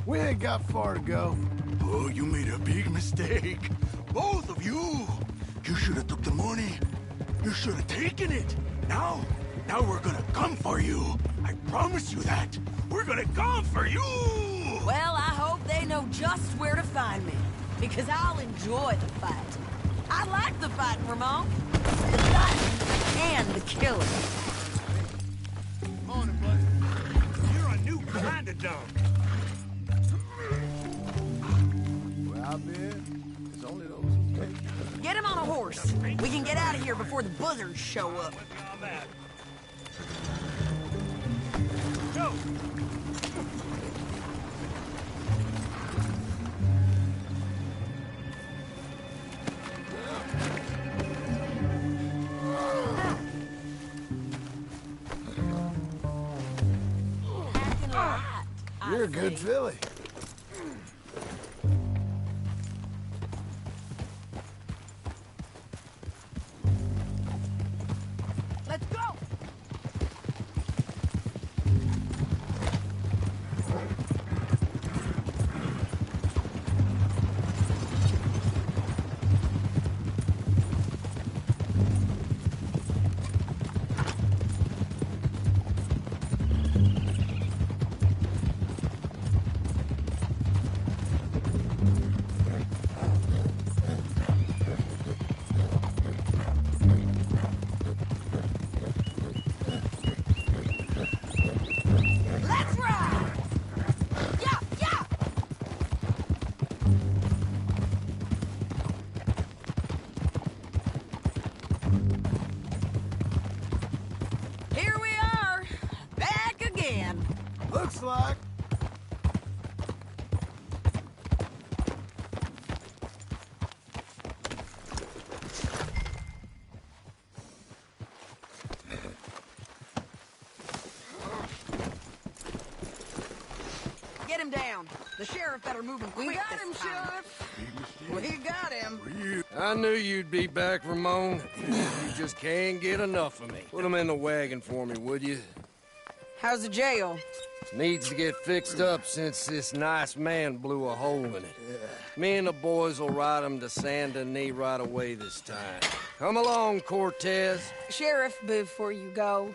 We ain't got far to go. Oh, you made a big mistake. Both of you. You should have took the money. You should have taken it. Now we're gonna come for you. I promise you that. We're gonna come for you. Well, I hope they know just where to find me. Because I'll enjoy the fight. I like the fighting, Ramon. The fighting and the killing. Morning, buddy. You're a new kind of dog. Where I've been, there's only those who take. Get him on a horse. We can get out of here before the buzzards show up. Go. You're a good filly. Let's go! like. Get him down. The sheriff better move him quick. We got him, Sheriff. We got him. I knew you'd be back, Ramon. You just can't get enough of me. Put him in the wagon for me, would you? How's the jail? Needs to get fixed up since this nice man blew a hole in it. Me and the boys will ride him to Saint Denis right away this time. Come along, Cortez. Sheriff, before you go,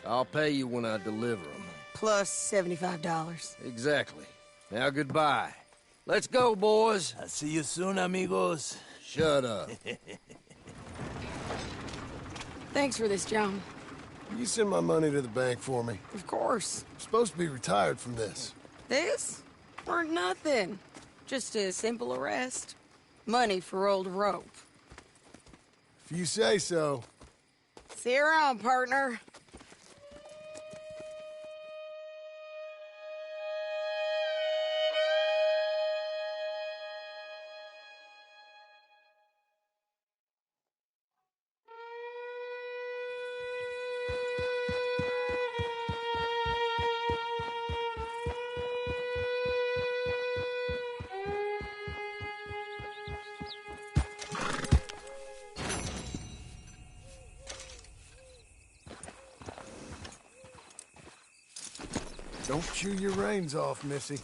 I'll pay you when I deliver him. plus $75. Exactly. Now goodbye. Let's go, boys. I'll see you soon, amigos. Shut up. Thanks for this, John. You send my money to the bank for me. Of course. I'm supposed to be retired from this. This? Weren't nothing. Just a simple arrest. Money for old rope. If you say so. See you around, partner. Don't chew your reins off, Missy.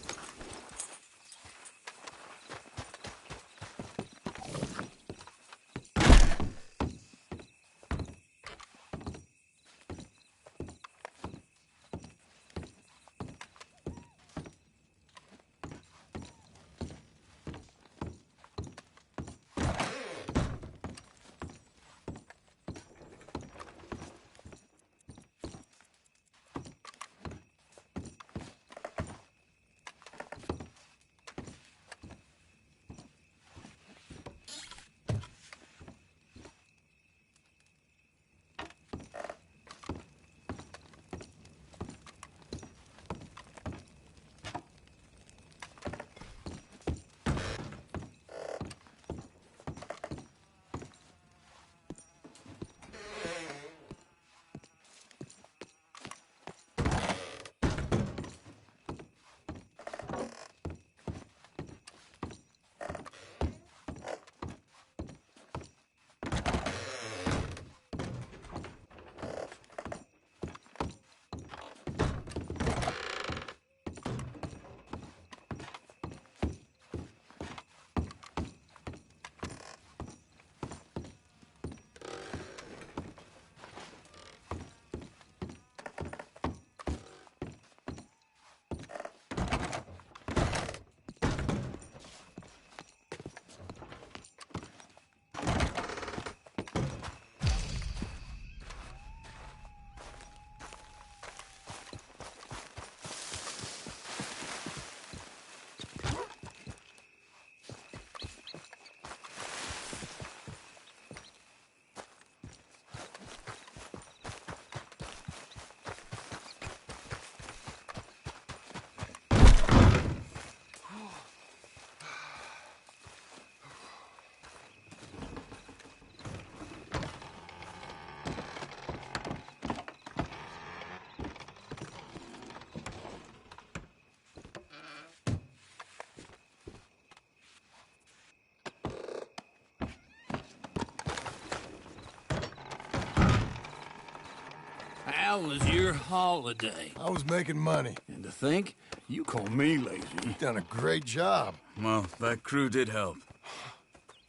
How was your holiday? I was making money. And to think, you call me lazy. You've done a great job. Well, that crew did help.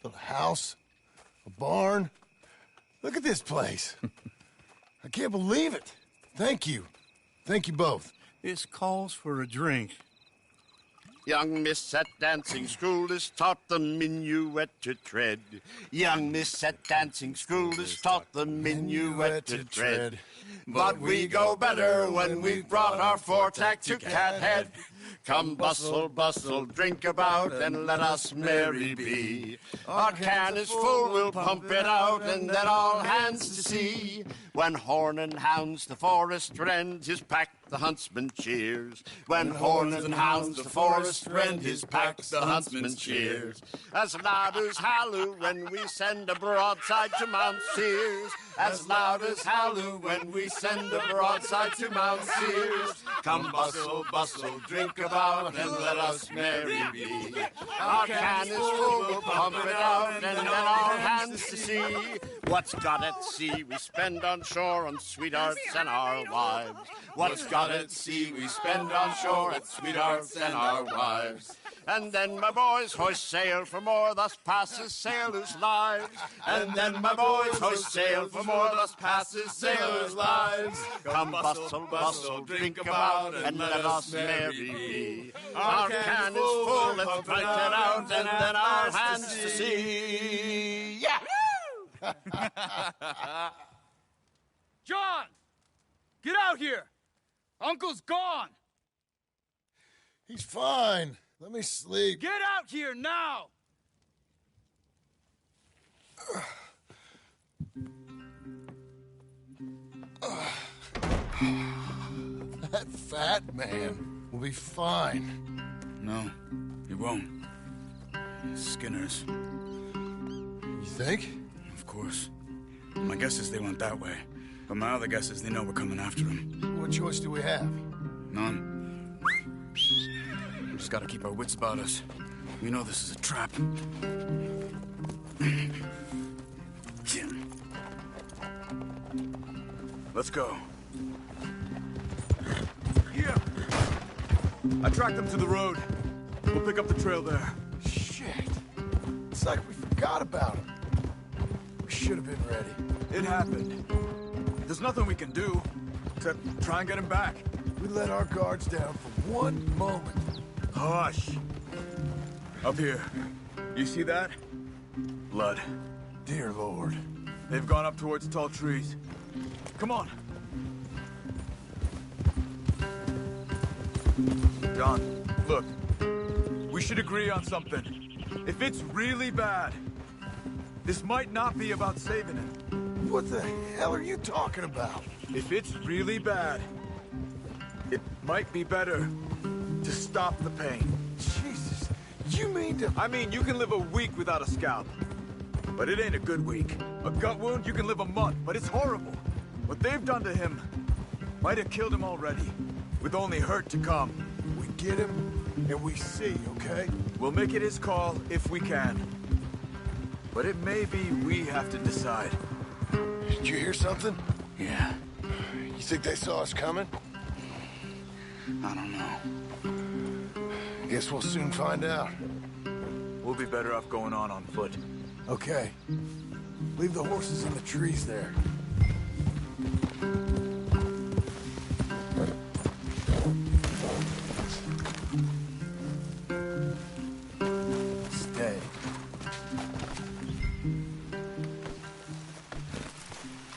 Built a house, a barn. Look at this place. I can't believe it. Thank you. Thank you both. This calls for a drink. Young miss at dancing school is taught the minuet to tread. Young miss at dancing school is taught the minuet to tread. But we go better when we've brought our four-tack to Cathead. Come bustle, bustle, drink about, and let us merry be. Our can is full, we'll pump it out, and then all hands to sea. When horn and hounds the forest rend, his pack the huntsman cheers. When horn and hounds the forest rend, his pack the huntsman cheers. As loud as halloo when we send a broadside to Mount Sears. As loud as halloo when we send a broadside to Mount Sears. Come bustle, bustle, drink about, and let us merry be. Our can is full, we'll pump it out, and then all hands to sea. What's got at sea we spend on shore on sweethearts and our wives. What's got at sea we spend on shore at sweethearts and our wives. And then my boys hoist sail for more, thus passes sailors' lives. And then my boys hoist sail for more, thus passes sailors' lives. Come bustle, bustle, drink about, and let us merry be. Our can is full, let's drink it out, and then our hands to sea. Yeah! John! Get out here! Uncle's gone! He's fine. Let me sleep. Get out here now! That fat man will be fine. No, he won't. Skinner's. You think? Of course. My guess is they went that way. But my other guess is they know we're coming after them. What choice do we have? None. We just gotta keep our wits about us. We know this is a trap. Let's go. Yeah. I tracked them to the road. We'll pick up the trail there. Shit. It's like we forgot about him. We should have been ready. It happened. There's nothing we can do except try and get him back. We let our guards down for one moment. Hush. Up here. You see that? Blood. Dear Lord. They've gone up towards tall trees. Come on. John, look. We should agree on something. If it's really bad, this might not be about saving him. What the hell are you talking about? If it's really bad, it might be better to stop the pain. Jesus, you mean to... I mean, you can live a week without a scalp, but it ain't a good week. A gut wound, you can live a month, but it's horrible. What they've done to him might have killed him already, with only hurt to come. We get him, and we see, okay? We'll make it his call if we can. But it may be we have to decide. Did you hear something? Yeah. You think they saw us coming? I don't know. Guess we'll soon find out. We'll be better off going on foot. Okay. Leave the horses in the trees there. Stay.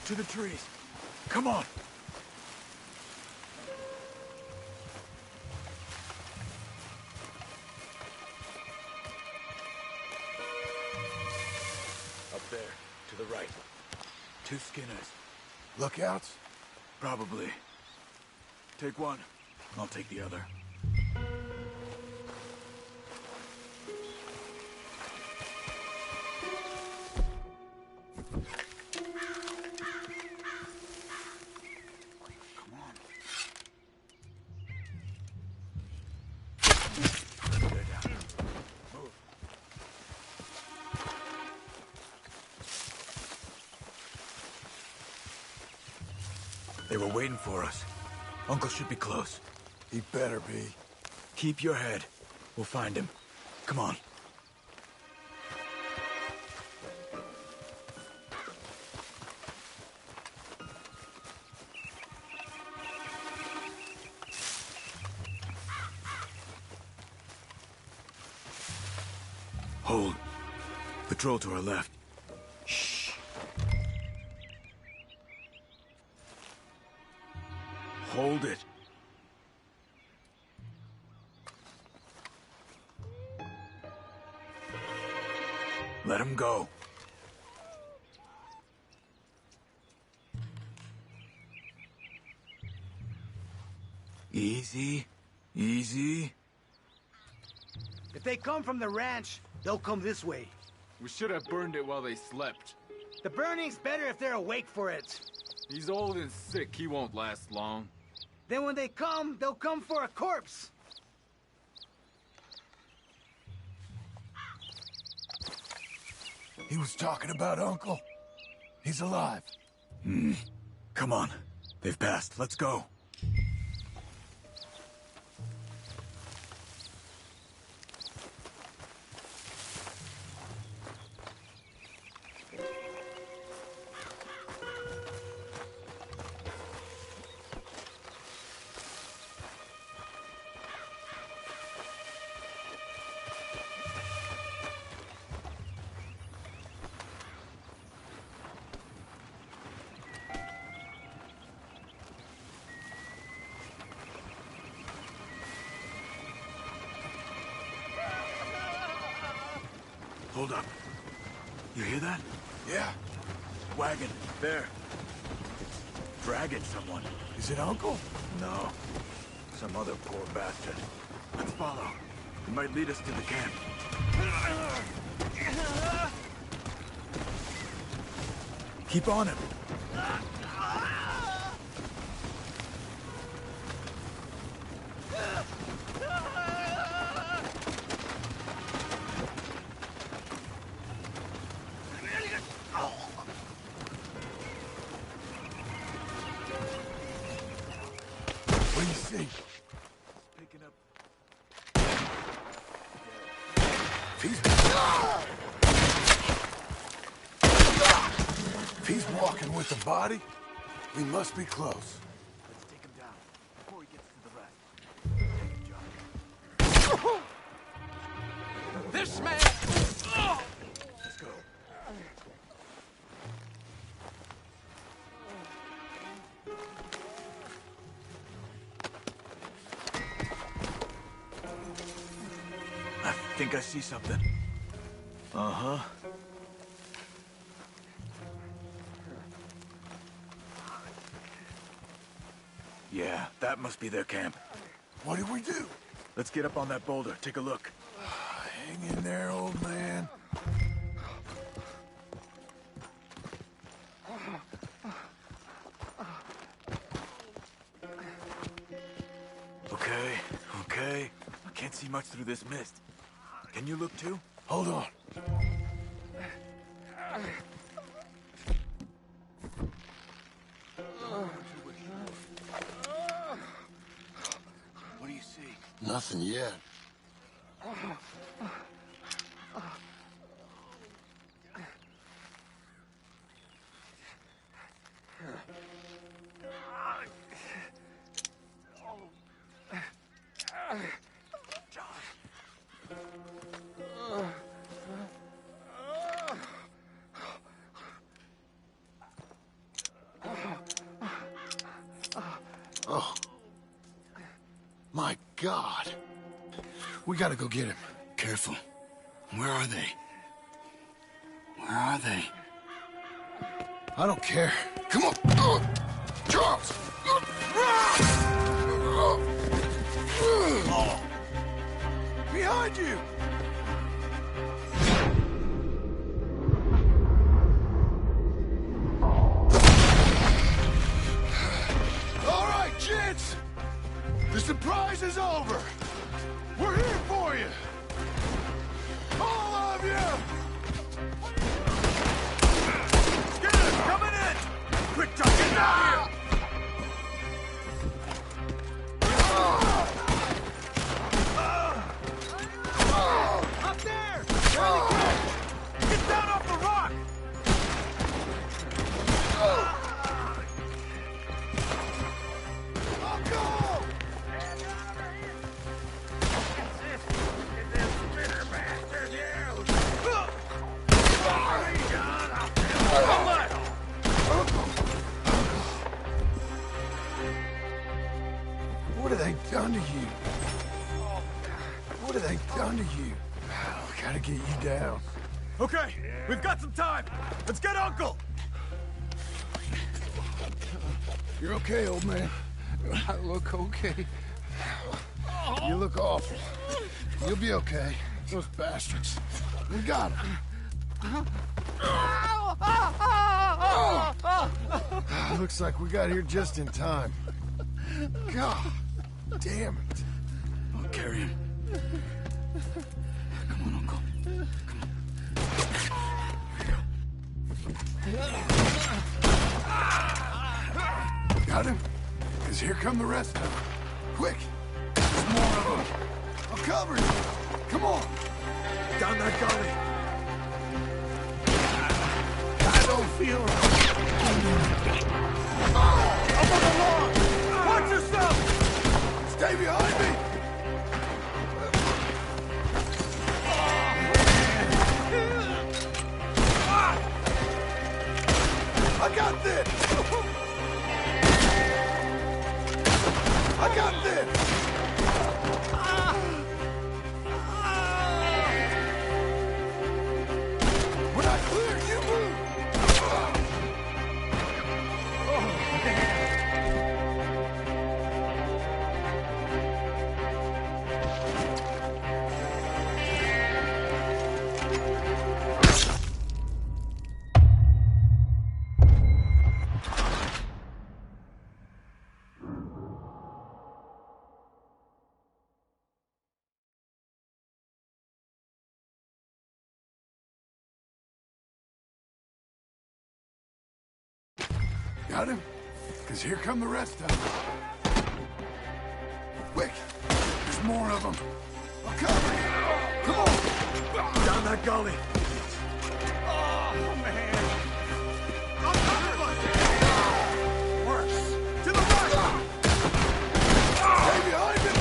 To the trees. Come on. Up there, to the right. 2 Skinners. Lookouts? Probably. Take one. I'll take the other. They were waiting for us. Uncle should be close. He better be. Keep your head. We'll find him. Come on. Hold. Patrol to our left. Shh. Hold it. Let him go. Easy. Easy. If they come from the ranch, they'll come this way. We should have burned it while they slept. The burning's better if they're awake for it. He's old and sick. He won't last long. Then when they come, they'll come for a corpse. He was talking about Uncle. He's alive. Come on. They've passed. Let's go. Hold up. You hear that? Yeah. Wagon. There. It's dragging someone. Is it Uncle? No. Some other poor bastard. Let's follow. It might lead us to the camp. Keep on him. What do you see? Picking up. If he's walking with the body, we must be close. Let's take him down before he gets to the rest. This man! Let's go. I think I see something. Uh-huh. Yeah, that must be their camp. What do we do? Let's get up on that boulder. Take a look. Hang in there, old man. Okay. I can't see much through this mist. Can you look too? Hold on. What do you see? Nothing yet. Oh. My God. We gotta go get him. Careful. Where are they? Where are they? I don't care. Come on. Charles! Behind you! All right, kids! The surprise is over! We're here for you! All of you! Skinner, coming in! Quick, Chuck, get down here! Up there! They're in the camp! Get down off the rock! What have they done to you? What have they done to you? Oh, gotta get you down. Okay, we've got some time. Let's get Uncle! You're okay, old man. I look okay. You look awful. You'll be okay. Those bastards. We got him. Looks like we got here just in time. God damn it. I'll carry him. Come on, Uncle. Got him? Because here come the rest of them. Quick! There's more of them. I'll cover you. Come on. Down that gully. I don't feel right. Up on the lawn! Watch yourself! Stay behind me! I got this! I got this! When I clear, you move! Got him? Because here come the rest of them. Quick! There's more of them. I'll cover you. Come on! Down that gully. Oh, man! I'm covered! Worse. To the right! Stay behind him!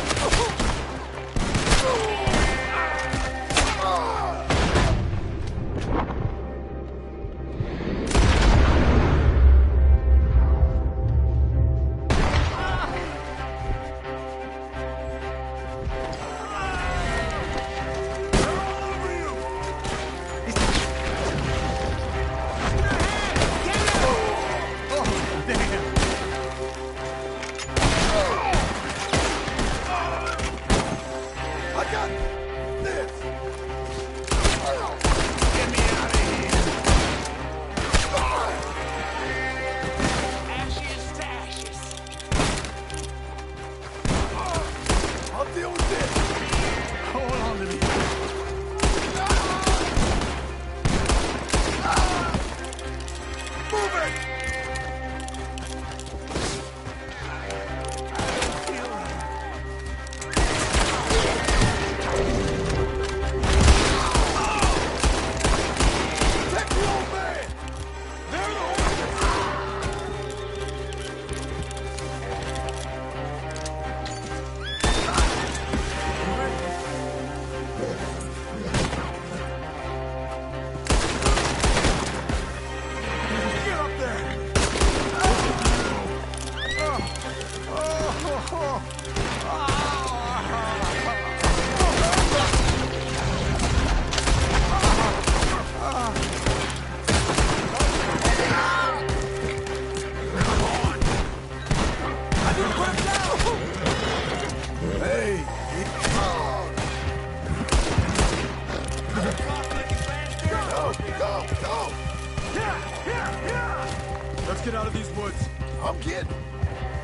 Let's get out of these woods. I'm getting.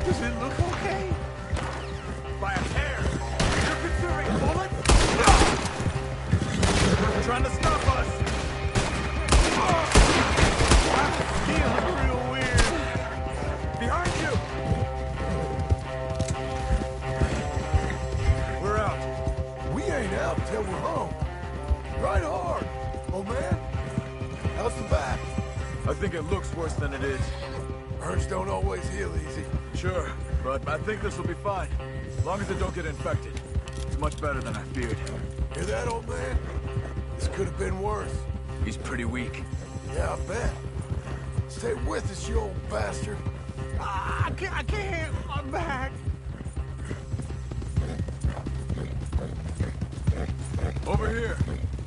Does it look okay? By a hair. You're considering a bullet? You're trying to stop us. I'm feeling real weird. Behind you. We're out. We ain't out till we're home. Right hard, old man. How's the back? I think it looks worse than it is. Burns don't always heal easy. Sure, but I think this will be fine. As long as it don't get infected. It's much better than I feared. Hear that, old man? This could have been worse. He's pretty weak. Yeah, I bet. Stay with us, you old bastard. I can't. I'm back. Over here.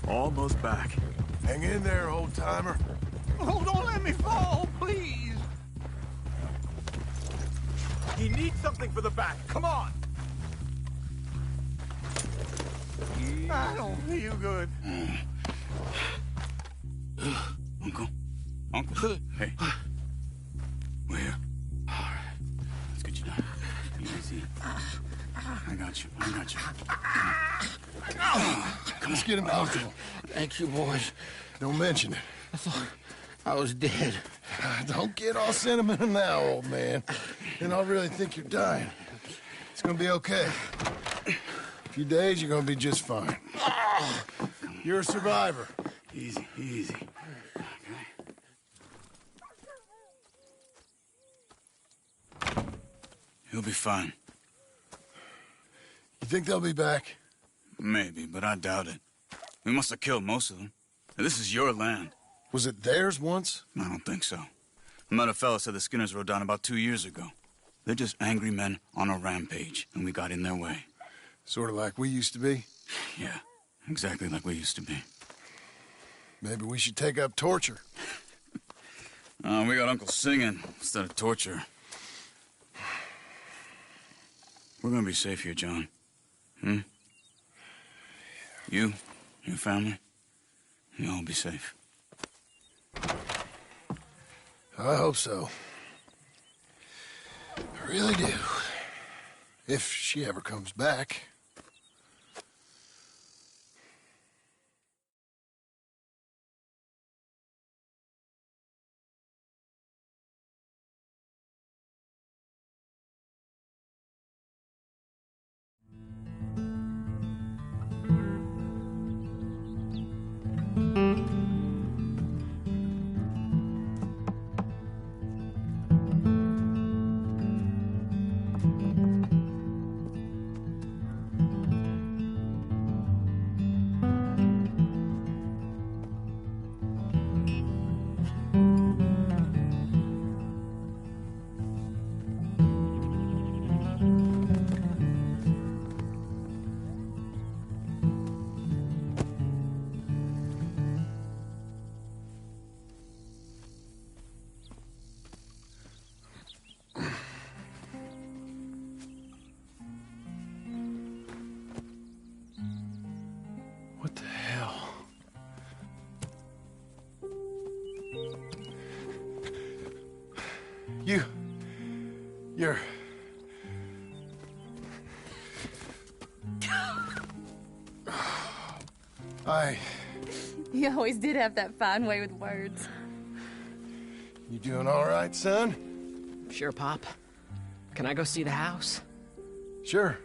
Almost back. Hang in there, old-timer. Oh, don't let me fall, please. He needs something for the back. Come on. I don't feel good. Uncle. Uncle. Hey. We're here. All right. Let's get you down. Easy. I got you. I got you. Let's get him comfortable. Thank you, boys. Don't mention it. I thought I was dead. Don't get all sentimental now, old man. Then I'll really think you're dying. It's gonna be okay. A few days, you're gonna be just fine. You're a survivor. Easy, easy. Okay. He'll be fine. You think they'll be back? Maybe, but I doubt it. We must have killed most of them. This is your land. Was it theirs once? I don't think so. I met a fella said the Skinners rode down about 2 years ago. They're just angry men on a rampage, and we got in their way. Sort of like we used to be? Yeah, exactly like we used to be. Maybe we should take up torture. We got Uncle singing instead of torture. We're gonna be safe here, John. Hmm? You, your family, you'll all be safe. I hope so. I really do. If she ever comes back. What the hell? You're... You always did have that fine way with words. You doing all right, son? Sure, Pop. Can I go see the house? Sure.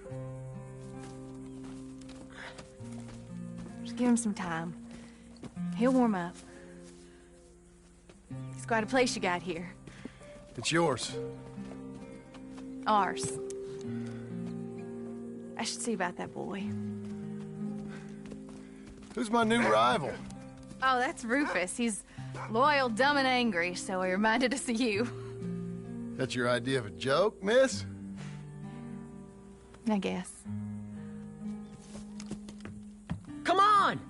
Just give him some time. He'll warm up. It's quite a place you got here. It's yours. Ours. I should see about that boy. Who's my new rival? Oh, that's Rufus. He's loyal, dumb, and angry, so he reminded us of you. That's your idea of a joke, miss? I guess. Come on!